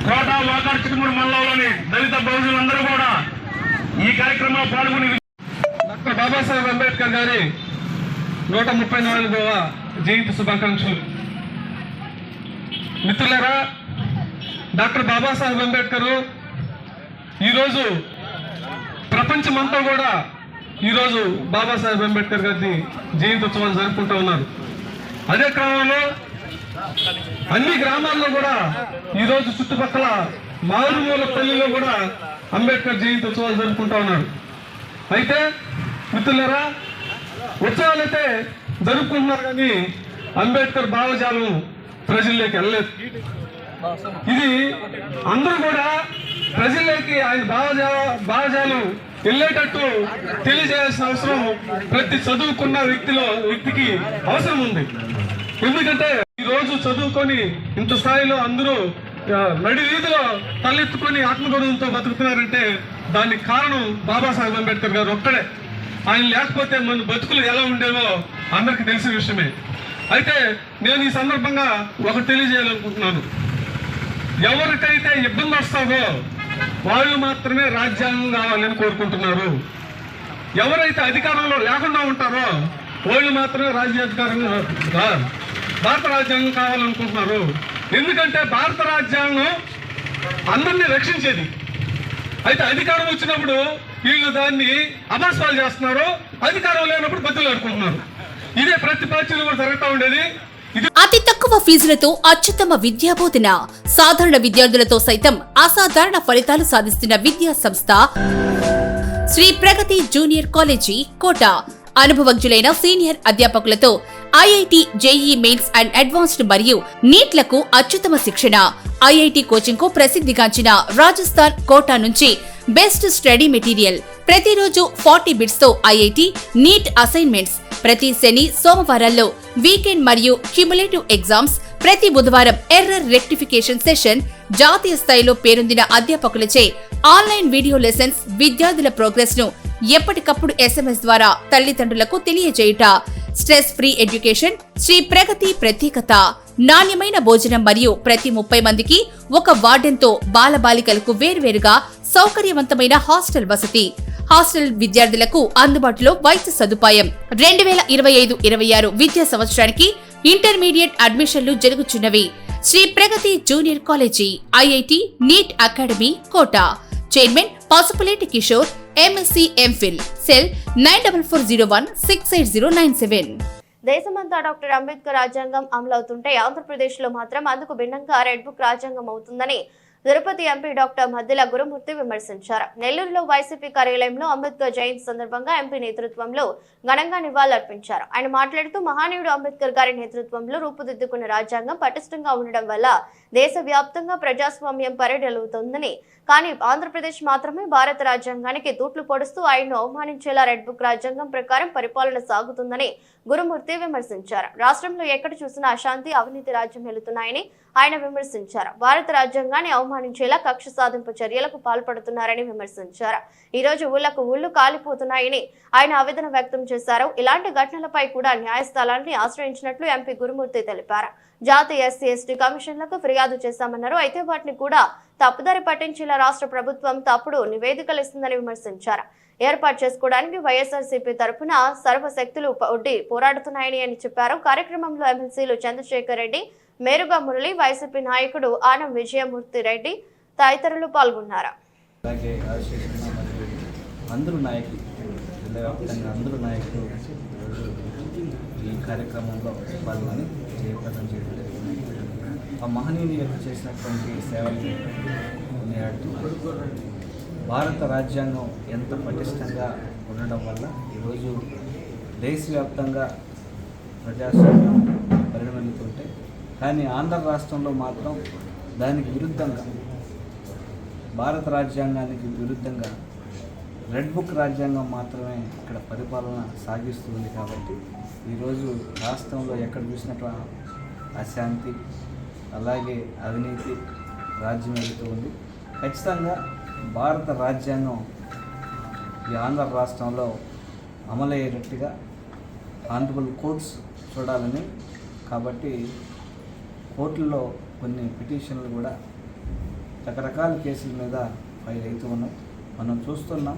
కోట, వాకాడు, చిట్టుమూరు మండలంలోని దళిత బహుజనులందరూ కూడా ఈ కార్యక్రమంలో పాల్గొని డాక్టర్ బాబాసాహెబ్ అంబేద్కర్ గారి 134వ జయంతి శుభాకాంక్షలు. మిత్రులారా, డాక్టర్ బాబాసాహెబ్ అంబేద్కర్ ఈరోజు ప్రపంచమంతా కూడా ఈరోజు బాబాసాహెబ్ అంబేద్కర్ గారి జయంతి ఉత్సవాలు జరుపుకుంటూ ఉన్నారు. అదే క్రమంలో అన్ని గ్రామాల్లో కూడా ఈరోజు చుట్టుపక్కల మారుమూల పల్లెల్లో కూడా అంబేద్కర్ జయంతి ఉత్సవాలు జరుపుకుంటూ ఉన్నారు. అయితే మిత్రులారా, ఉత్సవాలు అయితే జరుపుకుంటున్నారు కానీ అంబేద్కర్ భావజాలం ప్రజల్లోకి వెళ్ళలేదు. ఇది అందరూ కూడా ప్రజల్లోకి ఆయన భావజాలం వెళ్ళేటట్టు తెలియజేయాల్సిన అవసరం ప్రతి చదువుకున్న వ్యక్తికి అవసరం ఉంది. ఎందుకంటే ఈ రోజు చదువుకొని ఇంత స్థాయిలో అందరూ నడి వీధిలో తలెత్తుకొని ఆత్మగౌరవంతో బతుకుతున్నారంటే దానికి కారణం బాబాసాహెబ్ అంబేద్కర్ గారు ఒక్కడే. ఆయన లేకపోతే మన బతుకులు ఎలా ఉండేవో అందరికి తెలిసిన విషయమే. అయితే నేను ఈ సందర్భంగా ఒకటి తెలియజేయాలనుకుంటున్నాను. ఎవరికైతే ఇబ్బంది వస్తావో వాళ్ళు మాత్రమే రాజ్యాంగం కావాలని కోరుకుంటున్నారు. ఎవరైతే అధికారంలో లేకుండా ఉంటారో వాళ్ళు మాత్రమే రాజ్యాధికారంగా భారత రాజ్యాంగం కావాలనుకుంటున్నారు. ఎందుకంటే భారత రాజ్యాంగం అందరినీ రక్షించేది. అయితే అధికారం వచ్చినప్పుడు వీళ్ళు దాన్ని అభాస్పాలు చేస్తున్నారు, అధికారం లేనప్పుడు బతులు ఆడుకుంటున్నారు. ఇదే ప్రతి పార్టీలో కూడా జరుగుతూ ఉండేది. అతి తక్కువ ఫీజులతో అత్యుత్తమ విద్యాబోధన, సాధారణ విద్యార్థులతో సైతం అసాధారణ ఫలితాలు సాధిస్తున్న విద్యా సంస్థ శ్రీ ప్రగతి జూనియర్ కాలేజీ కోట. అనుభవజ్ఞులైన సీనియర్ అధ్యాపకులతో IIT, JEE mains and advanced మరియు నీట్లకు అత్యుత్తమ శిక్షణ. ఐఐటి కోచింగ్ కు ప్రసిద్ధిగాంచిన రాజస్థాన్ కోటా నుంచి బెస్ట్ స్టడీ మెటీరియల్. ప్రతిరోజు 40 బిట్స్ తో ఐఐటి, నీట్ అసైన్మెంట్స్. ప్రతి శని, సోమవారాల్లో వీకెండ్ మరియు క్యుములేటివ్ ఎగ్జామ్స్. ప్రతి బుధవారం ఎర్రర్ రెక్టిఫికేషన్ సెషన్. జాతీయ స్థాయిలో పేరొందిన అధ్యాపకులచే ఆన్లైన్ వీడియో లెసన్స్. విద్యార్థుల ప్రోగ్రెస్ ను ఎప్పటికప్పుడు SMS ద్వారా తల్లిదండ్రులకు తెలియజేయుట. స్ట్రెస్ ఫ్రీ ఎడ్యుకేషన్ శ్రీ ప్రగతి ప్రత్యేకత. నాణ్యమైన భోజనం మరియు ప్రతి 30 మందికి ఒక వార్డెన్తో బాలబాలికలకు వేర్వేరుగా సౌకర్యవంతమైన హాస్టల్ వసతి. హాస్టల్ విద్యార్థులకు అందుబాటులో వైద్య సదుపాయం. 2025-26 విద్యా సంవత్సరానికి ఇంటర్మీడియట్ అడ్మిషన్లు జరుగుచున్నవి. Shri Pragati junior college, IIT, NEET academy Kota. Chairman Pasupuleti Kishore, MSc MPhil. Cell 9440168097. దేశమంతా డాక్టర్ అంబేద్కర్ రాజ్యాంగం అమలవుతుంటే ఆంధ్రప్రదేశ్లో మాత్రం అందుకు భిన్నంగా రెడ్ బుక్ రాజ్యాంగం అవుతుందని తిరుపతి ఎంపీ డాక్టర్ మద్దిల గురుమూర్తి విమర్శించారు. నెల్లూరులో వైసీపీ కార్యాలయంలో అంబేద్కర్ జయంతి సందర్భంగా ఎంపీ నేతృత్వంలో ఘనంగా నివాళులర్పించారు. ఆయన మాట్లాడుతూ మహానీయుడు అంబేద్కర్ గారి నేతృత్వంలో రూపుదిద్దుకున్న రాజ్యాంగం పటిష్టంగా ఉండడం వల్ల దేశవ్యాప్తంగా ప్రజాస్వామ్యం పరిడలుతుందని, కానీ ఆంధ్రప్రదేశ్ మాత్రమే భారత రాజ్యాంగానికి తూట్లు పొడుస్తూ ఆయన్ను అవమానించేలా రెడ్ బుక్ రాజ్యాంగం ప్రకారం పరిపాలన సాగుతుందని గురుమూర్తి విమర్శించారు. రాష్ట్రంలో ఎక్కడ చూసినా అశాంతి, అవినీతి రాజ్యం వెళుతున్నాయని ఆయన విమర్శించారు. భారత రాజ్యాంగాన్ని అవమానించేలా కక్ష సాధింపు చర్యలకు పాల్పడుతున్నారని విమర్శించారు. ఈ రోజు ఊళ్లకు ఊళ్లు కాలిపోతున్నాయని ఆయన ఆవేదన వ్యక్తం చేశారు. ఇలాంటి ఘటనలపై కూడా న్యాయస్థానాన్ని ఆశ్రయించినట్లు ఎంపీ గురుమూర్తి తెలిపారు. జాతీయ SC/ST కమిషన్లకు ఫిర్యాదు చేశామన్నారు. అయితే వాటిని కూడా తప్పుదారి పట్టించేలా రాష్ట్ర ప్రభుత్వం తప్పుడు నివేదికలు ఇస్తుందని విమర్శించారు. ఏర్పాటు చేసుకోవడానికి వైఎస్ఆర్సీపీ తరఫున సర్వశక్తులు ఒడ్డి పోరాడుతున్నాయని అని చెప్పారు. కార్యక్రమంలో ఎమ్మెల్సీలు చంద్రశేఖర్ రెడ్డి, మేరుగా మురళి, వైసీపీ నాయకుడు ఆనం విజయమూర్తి రెడ్డి తదితరులు పాల్గొన్నారు. ఈ కార్యక్రమంలో పాల్గొని జయప్రదం చేయడం జరిగింది. ఆ మహనీయుని యొక్క చేసినటువంటి సేవలు కొనియాడుతూ భారత రాజ్యాంగం ఎంత పటిష్టంగా ఉండడం వల్ల ఈరోజు దేశవ్యాప్తంగా ప్రజాస్వామ్యం పరిగణిస్తుంటే, కానీ ఆంధ్ర రాష్ట్రంలో మాత్రం దానికి విరుద్ధంగా, భారత రాజ్యాంగానికి విరుద్ధంగా రెడ్ బుక్ రాజ్యాంగం మాత్రమే ఇక్కడ పరిపాలన సాగిస్తుంది. కాబట్టి ఈరోజు రాష్ట్రంలో ఎక్కడ చూసినట్టు అశాంతి, అలాగే అవినీతి రాజ్యం వెళుతూ ఉంది. ఖచ్చితంగా భారత రాజ్యాంగం ఈ ఆంధ్ర రాష్ట్రంలో అమలయ్యేటట్టుగా ఆనరబుల్ కోర్ట్స్ చూడాలని, కాబట్టి కోర్టుల్లో కొన్ని పిటిషన్లు కూడా రకరకాల కేసుల మీద ఫైల్ అవుతూ ఉన్నాయి. మనం చూస్తున్నాం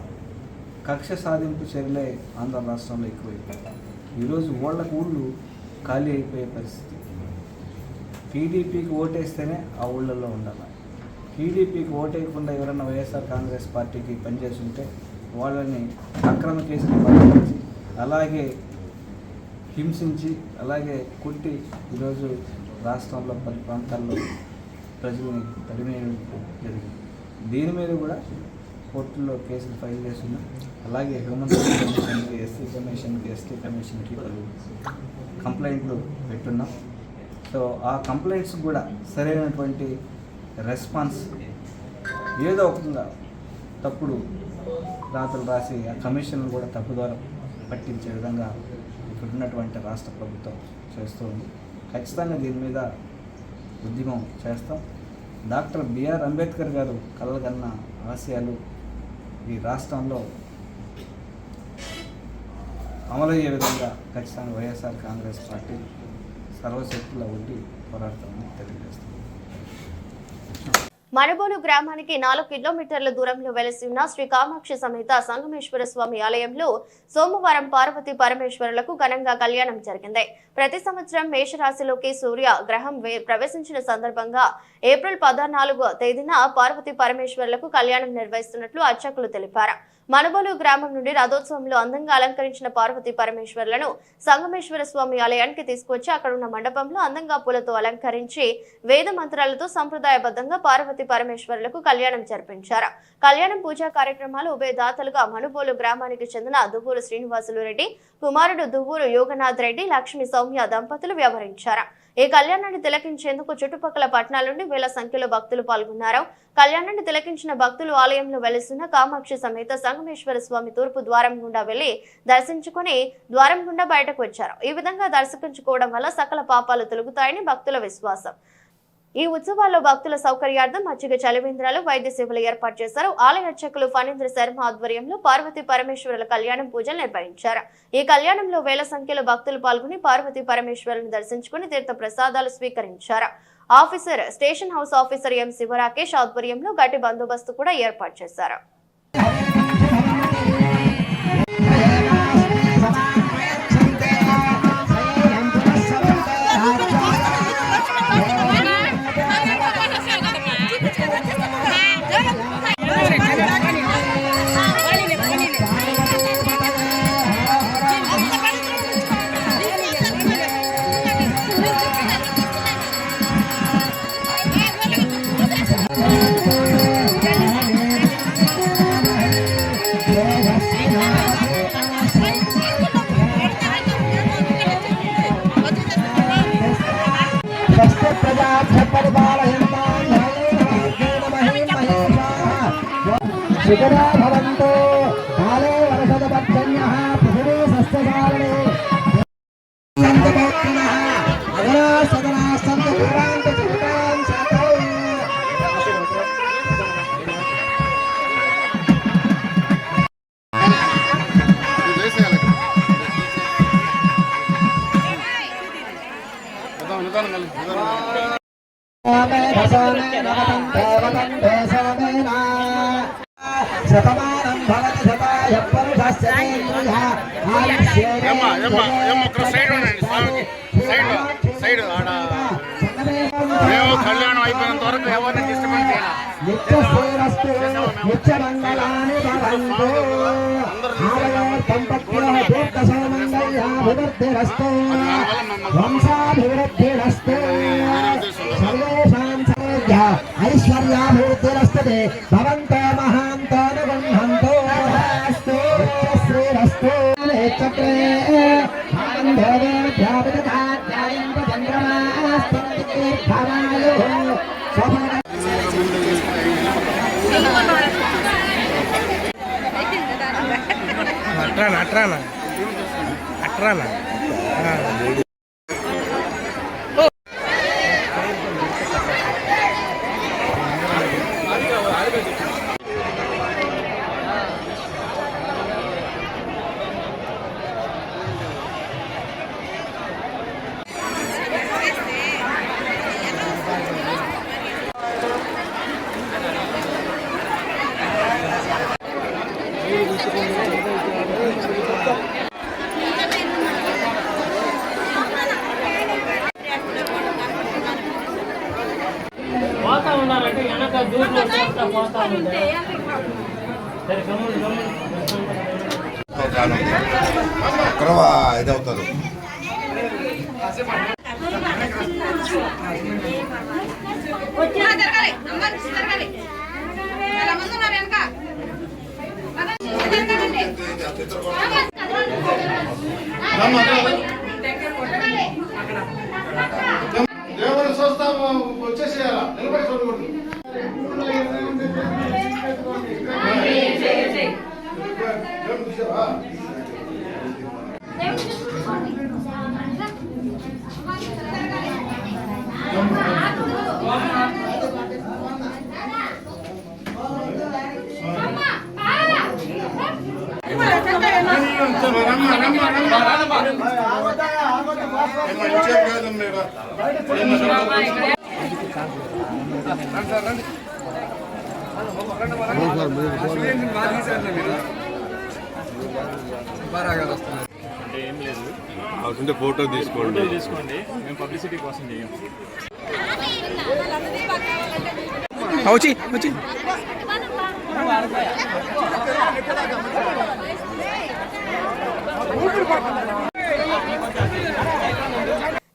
కక్ష సాధింపు చర్యలే ఆంధ్ర రాష్ట్రంలో ఎక్కువైపోయాయి. ఈరోజు ఊళ్ళకు ఊళ్ళు ఖాళీ అయిపోయే పరిస్థితి. టీడీపీకి ఓటేస్తేనే ఆ ఊళ్ళల్లో ఉండాలి. టీడీపీకి ఓటేయకుండా ఎవరైనా వైఎస్ఆర్ కాంగ్రెస్ పార్టీకి పనిచేసి ఉంటే వాళ్ళని అక్రమ కేసులు పట్టించి, అలాగే హింసించి, అలాగే కొట్టి ఈరోజు రాష్ట్రంలో పలు ప్రాంతాల్లో ప్రజల్ని తరిమేయడం జరిగింది. దీని మీద కూడా కోర్టుల్లో కేసులు ఫైల్ చేస్తున్నాం. అలాగే హ్యూమన్ రైట్స్ కమిషన్కి, SC కమిషన్కి, ST కమిషన్కి పలు కంప్లైంట్లు పెట్టున్నాం. సో ఆ కంప్లైంట్స్ కూడా సరైనటువంటి రెస్పాన్స్, ఏదో ఒకగా తప్పుడు రాతలు రాసి ఆ కమిషన్లు కూడా తప్పుదారి పట్టించే విధంగా ఇక్కడ ఉన్నటువంటి రాష్ట్ర ప్రభుత్వం చేస్తూ ఉంది. ఖచ్చితంగా దీని మీద ఉద్యమం చేస్తాం. డాక్టర్ బిఆర్ అంబేద్కర్ గారు కలగన్న ఆశయాలు ఈ రాష్ట్రంలో అమలయ్యే విధంగా ఖచ్చితంగా వైఎస్ఆర్ కాంగ్రెస్ పార్టీ సర్వశక్తుల ఒడ్డి పోరాడతామని తెలియజేస్తాం. మణబోలు గ్రామానికి 4 కిలోమీటర్ల దూరంలో వెలసి ఉన్న శ్రీ కామాక్షి సమేత సంగమేశ్వర స్వామి ఆలయంలో సోమవారం పార్వతీ పరమేశ్వరులకు ఘనంగా కళ్యాణం జరిగింది. ప్రతి సంవత్సరం మేషరాశిలోకి సూర్య గ్రహం ప్రవేశించిన సందర్భంగా ఏప్రిల్ 14వ తేదీన పార్వతీ పరమేశ్వరులకు కళ్యాణం నిర్వహిస్తున్నట్లు అర్చకులు తెలిపారు. మణబోలు గ్రామం నుండి రథోత్సవంలో అందంగా అలంకరించిన పార్వతీ పరమేశ్వరులను సంగమేశ్వర స్వామి ఆలయానికి తీసుకొచ్చి అక్కడున్న మండపంలో అందంగా పూలతో అలంకరించి వేద మంత్రాలతో సంప్రదాయబద్ధంగా పార్వతీ పరమేశ్వరులకు కళ్యాణం జరిపించారు. కళ్యాణం పూజా కార్యక్రమాలు ఉభయదాతలుగా మణబోలు గ్రామానికి చెందిన దువ్వూరు శ్రీనివాసులు రెడ్డి కుమారుడు దువ్వూరు యోగనాథ్ రెడ్డి లక్ష్మి సౌమ్య దంపతులు వ్యవహరించారు. ఈ కళ్యాణాన్ని తిలకించేందుకు చుట్టుపక్కల పట్టణాల నుండి వేల సంఖ్యలో భక్తులు పాల్గొన్నారు. కళ్యాణాన్ని తిలకించిన భక్తులు ఆలయంలో వెలిసిన కామాక్షి సమేత సంగమేశ్వర స్వామి తూర్పు ద్వారం గుండా వెళ్లి దర్శించుకుని ద్వారం గుండా బయటకు వచ్చారు. ఈ విధంగా దర్శించుకోవడం వల్ల సకల పాపాలు తొలగుతాయని భక్తుల విశ్వాసం. ఈ ఉత్సవాల్లో భక్తుల సౌకర్యార్థం మజ్జిగ చలివేంద్రాలు వైద్య సేవలు ఏర్పాటు చేశారు. ఆలయ అర్చకులు ఫణీంద్ర శర్మ ఆధ్వర్యంలో పార్వతీ పరమేశ్వరుల కళ్యాణం పూజలు నిర్వహించారు. ఈ కళ్యాణంలో వేల సంఖ్యలో భక్తులు పాల్గొని పార్వతీ పరమేశ్వరులను దర్శించుకుని తీర్థ ప్రసాదాలు స్వీకరించారు. Officer station house officer M Sivarakesh ఆధ్వర్యంలో గట్టి బందోబస్తు కూడా ఏర్పాటు చేశారు. शिखरा भवन्तो काले वर्षदपर्जन्यः पृथिवी सस्यशालिनी नन्दभक्तिनः अगरा सदना सन्तपुरान्त चित्तान् सातौ శతమానం భవతి శతాయ పురుషస్య కళ్యాణం అయిపోయినంత వరకు ఎవరిని డిస్టర్బెన్స్ నిత్యశ్రీరస్తు నిత్యమంగళాని భవంతు దీర్ఘసౌమంగళ్యాభివృద్ధిరస్తు వంశాభివృద్ధిరస్తు సర్వేషాం సౌఖ్య ఐశ్వర్యాభివృద్ధిరస్తు భవంతో మహాంతో అనుగృహంతో శ్రీరస్తు చక్రే అట్రానా పోతా ఉన్నారంటే వెనక దూరంలో పోతా ఉంది. ఇదవుతుంది దేవుని చూస్తాం వచ్చేసేయాలా నిలబడి చూడకూడదు. అంటే ఏం లేదు, అవుతుంటే ఫోటో తీసుకోండి. మేము పబ్లిసిటీ కోసం చేయం. వచ్చి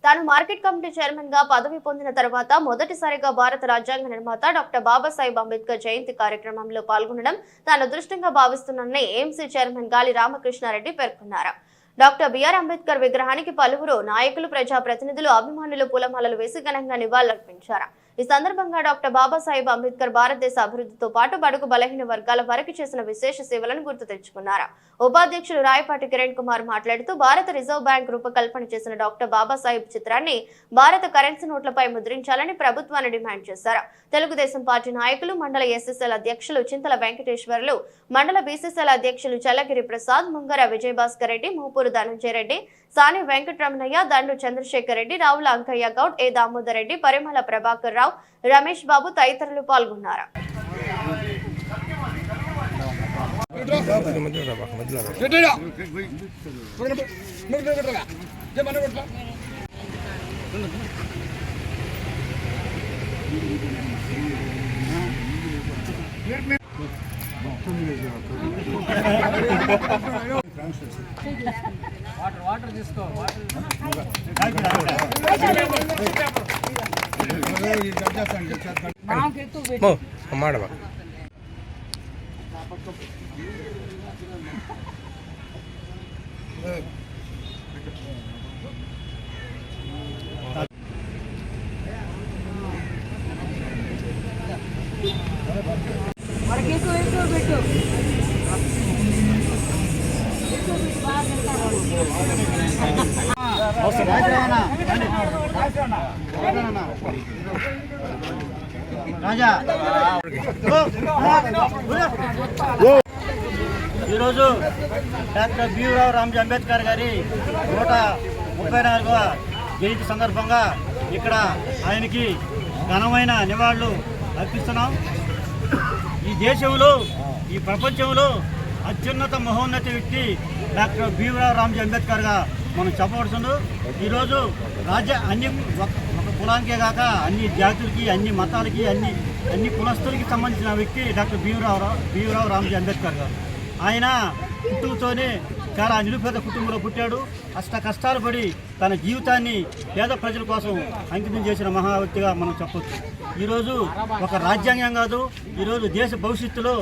తాను మార్కెట్ కమిటీ చైర్మన్ గా పదవి పొందిన తర్వాత మొదటిసారిగా భారత రాజ్యాంగ నిర్మాత డాక్టర్ బాబాసాహెబ్ అంబేద్కర్ జయంతి కార్యక్రమంలో పాల్గొనడం తాను అదృష్టంగా భావిస్తున్నానని ఏఎంసీ చైర్మన్ గాలి రామకృష్ణారెడ్డి పేర్కొన్నారు. డాక్టర్ బిఆర్ అంబేద్కర్ విగ్రహానికి పలువురు నాయకులు, ప్రజాప్రతినిధులు, అభిమానులు పూలమాలలు వేసి ఘనంగా నివాళులర్పించారు. ఈ సందర్భంగా డాక్టర్ బాబాసాహెబ్ అంబేద్కర్ భారతదేశ అభివృద్ధితో పాటు బడుగు బలహీన వర్గాల వారికి చేసిన విశేష సేవలను గుర్తు తెచ్చుకున్నారు. ఉపాధ్యక్షులు రాయపాటి కిరణ్ కుమార్ మాట్లాడుతూ భారత రిజర్వ్ బ్యాంక్ రూపకల్పన చేసిన డాక్టర్ బాబాసాహెబ్ చిత్రాన్ని భారత కరెన్సీ నోట్లపై ముద్రించాలని ప్రభుత్వాన్ని డిమాండ్ చేశారు. తెలుగుదేశం పార్టీ నాయకులు, మండల ఎస్ఎస్ఎల్ అధ్యక్షులు చింతల వెంకటేశ్వర్లు, మండల బీసీసీఎల్ అధ్యక్షులు చల్లగిరి ప్రసాద్, ముంగర విజయభాస్కర్ రెడ్డి, మూపూరు ధనంజయ రెడ్డి, సాని వెంకటరమణయ్య, దండు చంద్రశేఖర్ రెడ్డి, రావుల అంకయ్య గౌడ్, ఏ దామోదర్ రెడ్డి, పరిమళ ప్రభాకర్ రావు, రమేష్ బాబు తదితరులు పాల్గొన్నారు. వాటర్ తీసుకో. మాడవా పెట్టు. ఈరోజు డాక్టర్ భీమరావు రామ్జీ అంబేద్కర్ గారి 134వ జయంతి సందర్భంగా ఇక్కడ ఆయనకి ఘనమైన నివాళులు అర్పిస్తున్నాం. ఈ దేశంలో, ఈ ప్రపంచంలో అత్యున్నత మహోన్నత వ్యక్తి డాక్టర్ భీమరావు రామ్జీ అంబేద్కర్గా మనం చెప్పవలసింది. ఈరోజు అన్ని ఒక కులానికే కాక అన్ని జాతులకి, అన్ని మతాలకి, అన్ని కులస్తులకి సంబంధించిన వ్యక్తి డాక్టర్ భీమరావు రామ్జీ అంబేద్కర్ గారు. ఆయన పుట్టుకతోనే చాలా నిరుపేద కుటుంబంలో పుట్టాడు. కష్టాలు పడి తన జీవితాన్ని పేద ప్రజల కోసం అంకితం చేసిన మహా వ్యక్తిగా మనం చెప్పొచ్చు. ఈరోజు ఒక రాజ్యాంగం కాదు, ఈరోజు దేశ భవిష్యత్తులో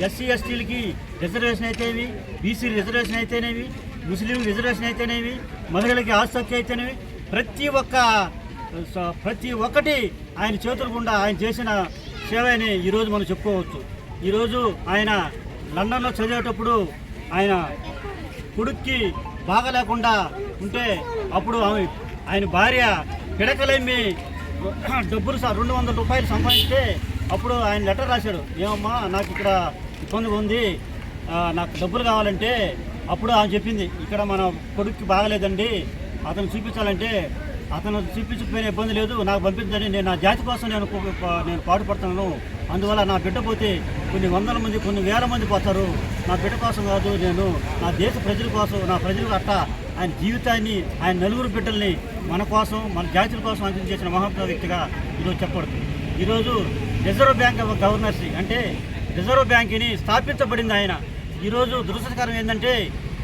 ఎస్సీ ఎస్టీలకి రిజర్వేషన్ అయితేనేవి, బీసీ రిజర్వేషన్ అయితేనేవి, ముస్లిం రిజర్వేషన్ అయితేనేవి, మహిళలకి ఆసక్తి అయితేనేవి, ప్రతి ఒక్కటి ఆయన చేతుల గుండా ఆయన చేసిన సేవని ఈరోజు మనం చెప్పుకోవచ్చు. ఈరోజు ఆయన లండన్లో చదివేటప్పుడు ఆయన కొడుక్కి బాగలేకుండా ఉంటే అప్పుడు ఆయన భార్య పిడకలేమి డబ్బులు 200 రూపాయలు సంపాదిస్తే అప్పుడు ఆయన లెటర్ రాశాడు, ఏమమ్మా నాకు ఇక్కడ ఇబ్బంది ఉంది, నాకు డబ్బులు కావాలంటే అప్పుడు ఆమె చెప్పింది, ఇక్కడ మన కొడుక్కి బాగలేదండి, అతను చూపించాలంటే అతను చూపించకపోయినా ఇబ్బంది లేదు, నాకు పంపించండి, నేను నా జాతి కోసం నేను పాటుపడుతున్నాను, అందువల్ల నా బిడ్డ పోతే కొన్ని వందల మంది, కొన్ని వేల మంది పోతారు, నా బిడ్డ కోసం కాదు, నేను నా దేశ ప్రజల కోసం, నా ప్రజలకు అట్లా ఆయన జీవితాన్ని, ఆయన నలుగురు బిడ్డల్ని మన కోసం, మన జాతుల కోసం అంకితం చేసిన మహోన్నత వ్యక్తిగా ఈరోజు చెప్పబడుతుంది. ఈరోజు రిజర్వ్ బ్యాంక్ గవర్నర్సీ అంటే రిజర్వ్ బ్యాంకుని స్థాపించబడింది ఆయన. ఈరోజు దురదృష్టకరం ఏంటంటే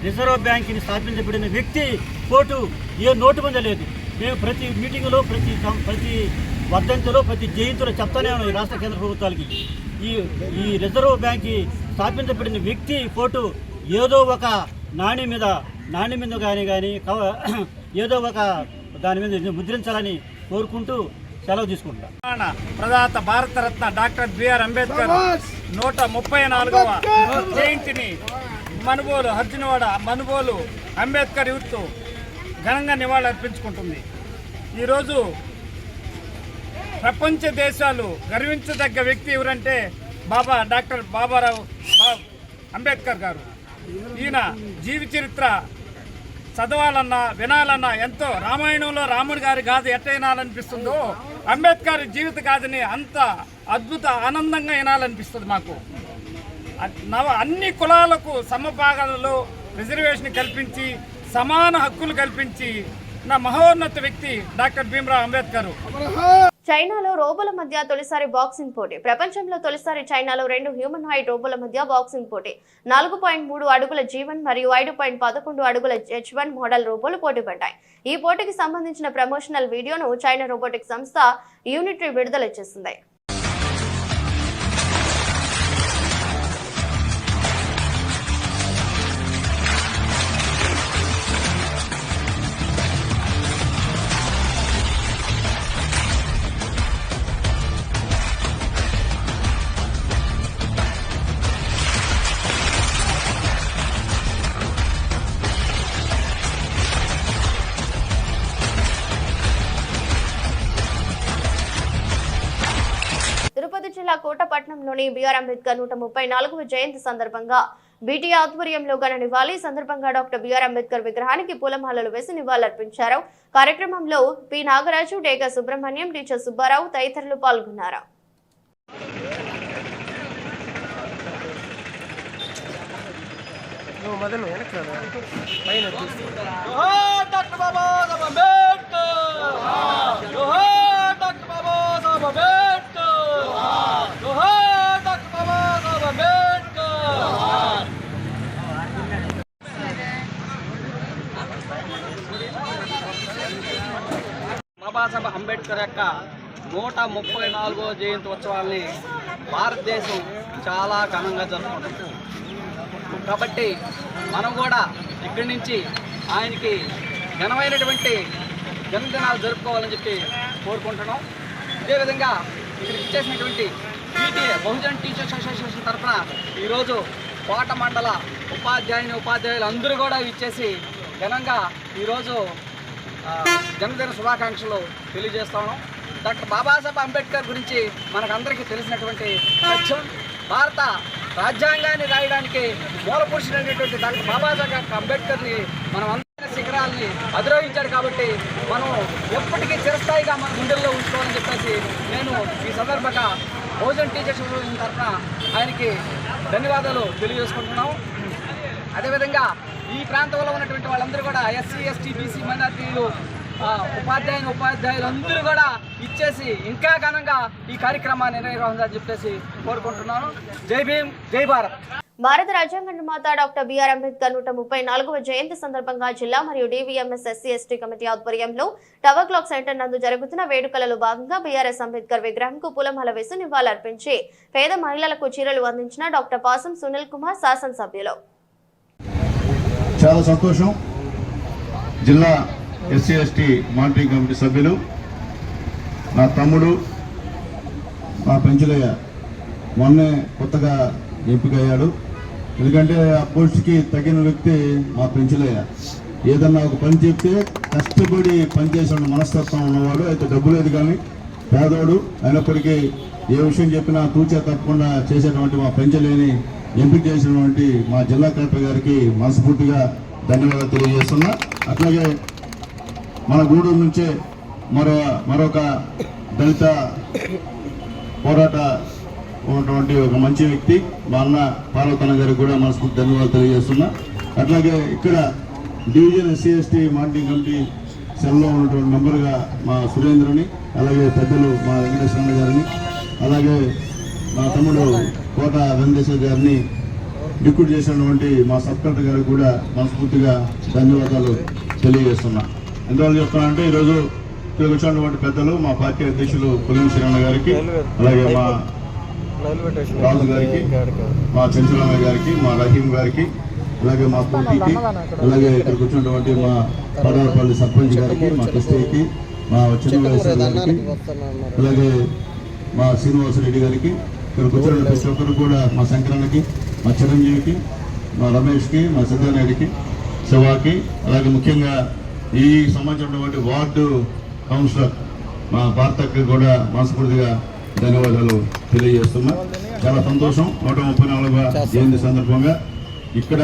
రిజర్వ్ బ్యాంకుని స్థాపించబడిన వ్యక్తి కోటు ఏ నోటు మీద లేదు. మేము ప్రతి మీటింగులో, ప్రతి వర్ధంతిలో, ప్రతి జయంతిలో చెప్తానే ఉన్నాం ఈ రాష్ట్ర కేంద్ర ప్రభుత్వాలకి. ఈ రిజర్వ్ బ్యాంక్ స్థాపించబడిన వ్యక్తి ఫోటో ఏదో ఒక నాణ్యం మీద కానీ ఏదో ఒక దాని మీద ముద్రించాలని కోరుకుంటూ సెలవు తీసుకుంటాం. ప్రధాత భారతరత్న డాక్టర్ బిఆర్ అంబేద్కర్ 134వ జయంతిని మనుబోలు అంబేద్కర్ యూత్ ఘనంగా నివాళులు అర్పించుకుంటుంది. ఈరోజు ప్రపంచ దేశాలు గర్వించదగ్గ వ్యక్తి ఎవరంటే డాక్టర్ బాబారావు అంబేద్కర్ గారు. ఈయన జీవిత చరిత్ర చదవాలన్నా వినాలన్నా ఎంతో రామాయణంలో రాముడి గారి గాథ ఎట్ట వినాలనిపిస్తుందో అంబేద్కర్ జీవిత గాథని అంత అద్భుత ఆనందంగా వినాలనిపిస్తుంది మాకు. అన్ని కులాలకు సమభాగాలలో రిజర్వేషన్ కల్పించి సమాన హక్కులు కల్పించి నా మహోన్నత వ్యక్తి డాక్టర్ భీమ్రావ్ అంబేద్కర్. చైనాలో రోబోల మధ్య తొలిసారి బాక్సింగ్ పోటీ. ప్రపంచంలో తొలిసారి చైనాలో 2 హ్యూమనాయిడ్ రోబోల మధ్య బాక్సింగ్ పోటీ. 4.3 అడుగుల G1 మరియు 5.11 అడుగుల H1 మోడల్ రోబోలు పోటీ పడ్డాయి. ఈ పోటీకి సంబంధించిన ప్రమోషనల్ వీడియోను చైనా రోబోటిక్ సంస్థ యూనిట్రీ విడుదల చేసింది. తిరుపతి జిల్లా కోటపట్నంలోని బిఆర్ అంబేద్కర్ 134వ జయంతి సందర్భంగా బీటీ ఆధ్వర్యంలో ఘన నివాళి. సందర్భంగా డాక్టర్ బిఆర్ అంబేద్కర్ విగ్రహానికి పూలమాలలు వేసి నివాళులర్పించారు. కార్యక్రమంలో పి నాగరాజు, డేగా సుబ్రహ్మణ్యం, టీచర్ సుబ్బారావు తదితరులు పాల్గొన్నారు. బాబాసాహెబ్ అంబేద్కర్ యొక్క 134వ జయంతి ఉత్సవాల్ని భారతదేశం చాలా ఘనంగా జరుపుకుంటుంది. కాబట్టి మనం కూడా ఇక్కడి నుంచి ఆయనకి ఘనమైనటువంటి జన్మదినాలు జరుపుకోవాలని చెప్పి కోరుకుంటున్నాం. అదేవిధంగా ఇక్కడికి ఇచ్చేసినటువంటి బహుజన్ టీచర్స్ అసోసియేషన్ తరఫున ఈరోజు కోట మండల ఉపాధ్యాయులు అందరూ కూడా ఇచ్చేసి ఘనంగా ఈరోజు జన్మదిన శుభాకాంక్షలు తెలియజేస్తాను. డాక్టర్ బాబాసాహెబ్ అంబేద్కర్ గురించి మనకందరికీ తెలిసినటువంటి సత్యం, భారత రాజ్యాంగాన్ని రాయడానికి మూల పురుషుడైనటువంటి డాక్టర్ బాబాసాహెబ్ అంబేద్కర్ని మనం అందరి శిఖరాల్ని అధిరోహించాడు. కాబట్టి మనం ఎప్పటికీ చిరస్థాయిగా మన గుండెల్లో ఉంచుకోవాలని చెప్పేసి నేను ఈ సందర్భంగా బహుజన్ టీచర్స్ అసోసియేషన్ తరఫున ఆయనకి ధన్యవాదాలు తెలియజేసుకుంటున్నాం. అదేవిధంగా ఈ ప్రాంతంలో ఉన్నటువంటి వాళ్ళందరూ కూడా ఎస్సీ, ఎస్టీ, బీసీ మైనారిటీలు ఉపాధ్యాయులు అందరూ కూడా ఇచ్చేసి ఇంకా ఘనంగా ఈ కార్యక్రమాన్ని నిర్వహించాలని చెప్పేసి కోరుకుంటున్నాను. జై భీమ్, జై భారత్. భారత రాజ్యాంగ నిర్మాత డాక్టర్ బిఆర్ అంబేద్కర్ 134వ జయంతి సందర్భంగా జిల్లా మరియు డివిఎంఎస్ ఎస్సీ ఎస్టీ కమిటీ ఆధ్వర్యంలో టవర్ క్లాక్ సెంటర్ నందు జరుగుతున్న వేడుకలలో భాగంగా బీఆర్ఎస్ అంబేద్కర్ విగ్రహంకు పూలమాల వేసి నివాళులర్పించి పేద మహిళలకు చీరలు అందించిన డాక్టర్ పాసం సునీల్ కుమార్ శాసనసభ్యులు. చాలా సంతోషం. జిల్లా ఎస్సీ ఎస్టీ మానిటరింగ్ కమిటీ సభ్యులు నా తమ్ముడు మా పెంచులయ్య మొన్నే కొత్తగా ఎంపికయ్యాడు. ఎందుకంటే ఆ పోస్ట్కి తగిన వ్యక్తి మా పెంచులయ్య. ఏదన్నా ఒక పని చెప్తే కష్టపడి పనిచేసిన మనస్తత్వం ఉన్నవాడు. అయితే డబ్బు లేదు కానీ పేదోడు అయినప్పటికీ ఏ విషయం చెప్పినా తూచా తప్పకుండా చేసేటువంటి మా పెంచలేని ఎంపిక చేసినటువంటి మా జిల్లా కలెక్టర్ గారికి మనస్ఫూర్తిగా ధన్యవాదాలు తెలియజేస్తున్నా. అట్లాగే మన గూడూరు నుంచే మరొక దళిత పోరాట ఉన్నటువంటి ఒక మంచి వ్యక్తి మా అన్న పార్వతన్న గారికి కూడా మనస్ఫూర్తి ధన్యవాదాలు తెలియజేస్తున్నా. అట్లాగే ఇక్కడ division SC ST monitoring committee సెల్లో ఉన్నటువంటి మెంబర్గా మా సురేంద్రని, అలాగే పెద్దలు మా వెంకటేశ్వర గారిని, అలాగే మా తమ్ముడు కోట వెంకటేశ్వర గారిని డిప్యూట్ చేసినటువంటి మా సబ్ కలెక్టర్ గారికి కూడా మనస్ఫూర్తిగా ధన్యవాదాలు తెలియజేస్తున్నా. ఎందువల్ల చెప్తున్నానంటే ఈరోజు ఇక్కడ వచ్చినటువంటి పెద్దలు మా పార్టీ అధ్యక్షులు పులిమి శ్రీరణ గారికి, అలాగే మా రాజు గారికి, మా చెంచులమ్మ గారికి, మా రహీం గారికి, అలాగే మా పోటీకి, అలాగే ఇక్కడికి వచ్చినటువంటి మా పడారపల్లి సర్పంచ్ గారికి, మా కృష్ణయ్యకి, మా చిన్నవేశ్వర గారికి, అలాగే మా శ్రీనివాసరెడ్డి గారికి, ఇక్కడికి వచ్చిన ప్రతి ఒక్కరు కూడా మా శంకరన్నకి, మా చిరంజీవికి, మా రమేష్కి, మా సిద్ధానాయుడికి, శివాకి, అలాగే ముఖ్యంగా ఈ సంబంధించినటువంటి వార్డు కౌన్సిలర్ మా భారతకి కూడా మనస్ఫూర్తిగా ధన్యవాదాలు తెలియజేస్తున్నా. చాలా సంతోషం. 134వ జయంతి సందర్భంగా ఇక్కడ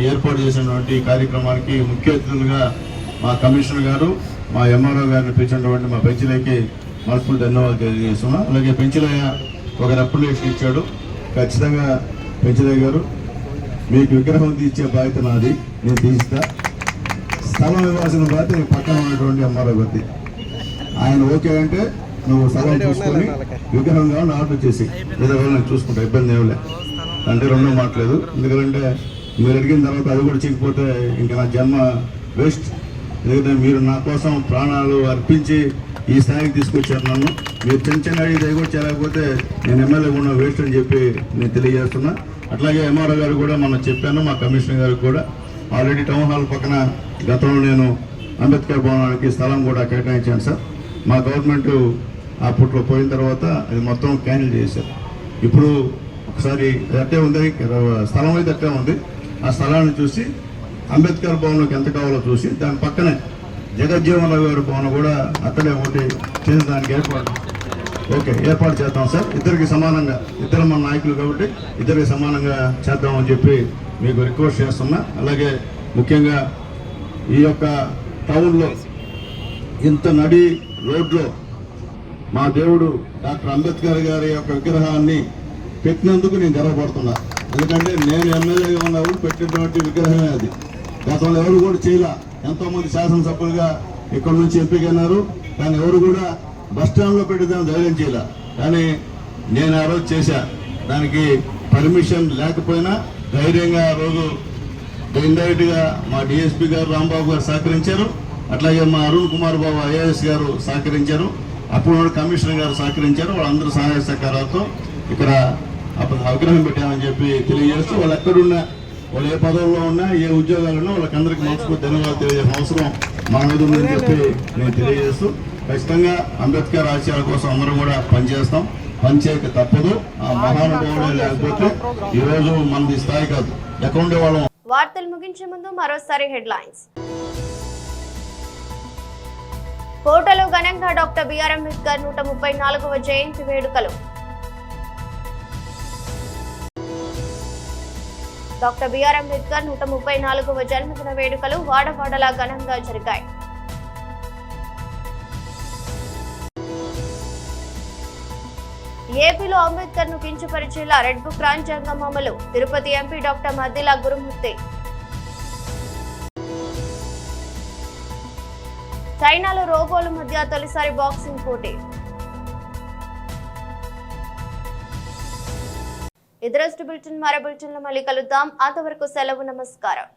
ఏర్పాటు చేసినటువంటి కార్యక్రమానికి ముఖ్య అతిథులుగా మా కమిషనర్ గారు, మా ఎంఆర్ఓ గారిని పిలిచినటువంటి మా పెంచిలయ్యకి మనస్ఫూర్తి ధన్యవాదాలు తెలియజేస్తున్నాం. అలాగే పెంచిలయ్య ఒక రిప్రజెంటేషన్ ఇచ్చాడు. ఖచ్చితంగా పెంచిలయ్య గారు మీకు విగ్రహం తీర్చే బాధ్యత నాది, నేను తీస్తా. స్థలం ఇవ్వాల్సిన బాధ్యత నీకు పక్కన ఉన్నటువంటి ఎంఆర్ఓ గారి. ఆయన ఓకే అంటే నువ్వు స్థలం చూసుకొని విగ్రహం కావాలని ఆర్డర్ చేసి లేదా నేను చూసుకుంటా, ఇబ్బంది ఏమిలే అంటే రెండో మాట్లేదు. ఎందుకంటే మీరు అడిగిన తర్వాత అది కూడా చేయకపోతే ఇంకా నా జన్మ వేస్ట్. ఎందుకంటే మీరు నా కోసం ప్రాణాలు అర్పించి ఈ స్థాయికి తీసుకొచ్చారు నన్ను. మీరు చిన్న అడిగి కూడా చేయలేకపోతే నేను ఎమ్మెల్యే కూడా వేస్ట్ అని చెప్పి నేను తెలియజేస్తున్నా. అట్లాగే ఎంఆర్ఓ గారు కూడా మనం చెప్పాను, మా కమిషనర్ గారికి కూడా ఆల్రెడీ టౌన్ హాల్ పక్కన గతంలో నేను అంబేద్కర్ భవనానికి స్థలం కూడా కేటాయించాను సార్. మా గవర్నమెంట్ అప్పట్లో పోయిన తర్వాత అది మొత్తం క్యాన్సిల్ చేశారు. ఇప్పుడు ఒకసారి అట్టే ఉంది, స్థలం అయితే అట్టే ఉంది. ఆ స్థలాన్ని చూసి అంబేద్కర్ భవన్కి ఎంత కావాలో చూసి దాని పక్కనే జగజ్జీవన్ రావు గారి భవన్ కూడా అక్కడే ఒకటి చేసి దానికి ఏర్పాటు చేద్దాం సార్. ఇద్దరికి సమానంగా, ఇద్దరు మన నాయకులు కాబట్టి ఇద్దరికి సమానంగా చేద్దామని చెప్పి మీకు రిక్వెస్ట్ చేస్తున్నా. అలాగే ముఖ్యంగా ఈ యొక్క టౌన్లో ఇంత నడి రోడ్లో మా దేవుడు డాక్టర్ అంబేద్కర్ గారి యొక్క విగ్రహాన్ని పెట్టినందుకు నేను గర్వపడుతున్నా. ఎందుకంటే నేను ఎమ్మెల్యేగా ఉన్నప్పుడు పెట్టినటువంటి విగ్రహమే అది. గతంలో ఎవరు కూడా చేయలే. ఎంతోమంది శాసనసభ్యులుగా ఇక్కడ నుంచి ఎంపికైనారు, కానీ ఎవరు కూడా బస్టాండ్లో పెట్టేదాన్ని ధైర్యం చేయలే. కానీ నేను ఆ రోజు చేశా. దానికి పర్మిషన్ లేకపోయినా ధైర్యంగా ఆ రోజు ఇండైరెక్ట్గా మా డిఎస్పీ గారు రాంబాబు గారు సహకరించారు. అట్లాగే మా అరుణ్ కుమార్ బాబు ఐఏఎస్ గారు సహకరించారు. అప్పుడు కమిషనర్ గారు సహకరించారు. వాళ్ళందరూ సహాయ సహకారాలతో ఇక్కడ విగ్రహం పెట్టామని చెప్పి తెలియజేస్తూ, వాళ్ళు ఎక్కడున్నా, వాళ్ళు ఏ పదవుల్లో ఉన్నా, ఏ ఉద్యోగాలు ఉన్నా వాళ్ళకందరికీ మనస్ఫూర్తి ధన్యవాదాలు తెలియజేసిన అవసరం మా మీద ఉందని చెప్పి నేను తెలియజేస్తూ, ఖచ్చితంగా అంబేద్కర్ ఆశయాల కోసం అందరూ కూడా పనిచేస్తాం. పనిచేయక తప్పదు. ఆ మహానుభావుడే లేకపోతే ఈరోజు మనది స్థాయి కాదు. ఎక్కడ ఉండేవాళ్ళం. వార్తలు ముగించే ముందు మరోసారి హెడ్లైన్స్. కోటలో ఘనంగా డాక్టర్ బిఆర్ అంబేద్కర్ 134వ జయంతి వేడుకలు. డాక్టర్ బిఆర్ అంబేద్కర్ 134వ జన్మదిన వేడుకలు వాడవాడలా ఘనంగా జరిగాయి. ఏపీలో అంబేద్కర్ ను కించపరిచేలా రెడ్ బుక్ రాజ్యాంగం అమలు. తిరుపతి ఎంపీ డాక్టర్ మద్దిలా గురుమూర్తి. చైనాలో రోబోల మధ్య తొలిసారి బాక్సింగ్ పోటీ. ఇదరస్ట్ బులెటిన్ మరో బులెటిన్లో మళ్ళీ కలుద్దాం. అంతవరకు సెలవు, నమస్కారం.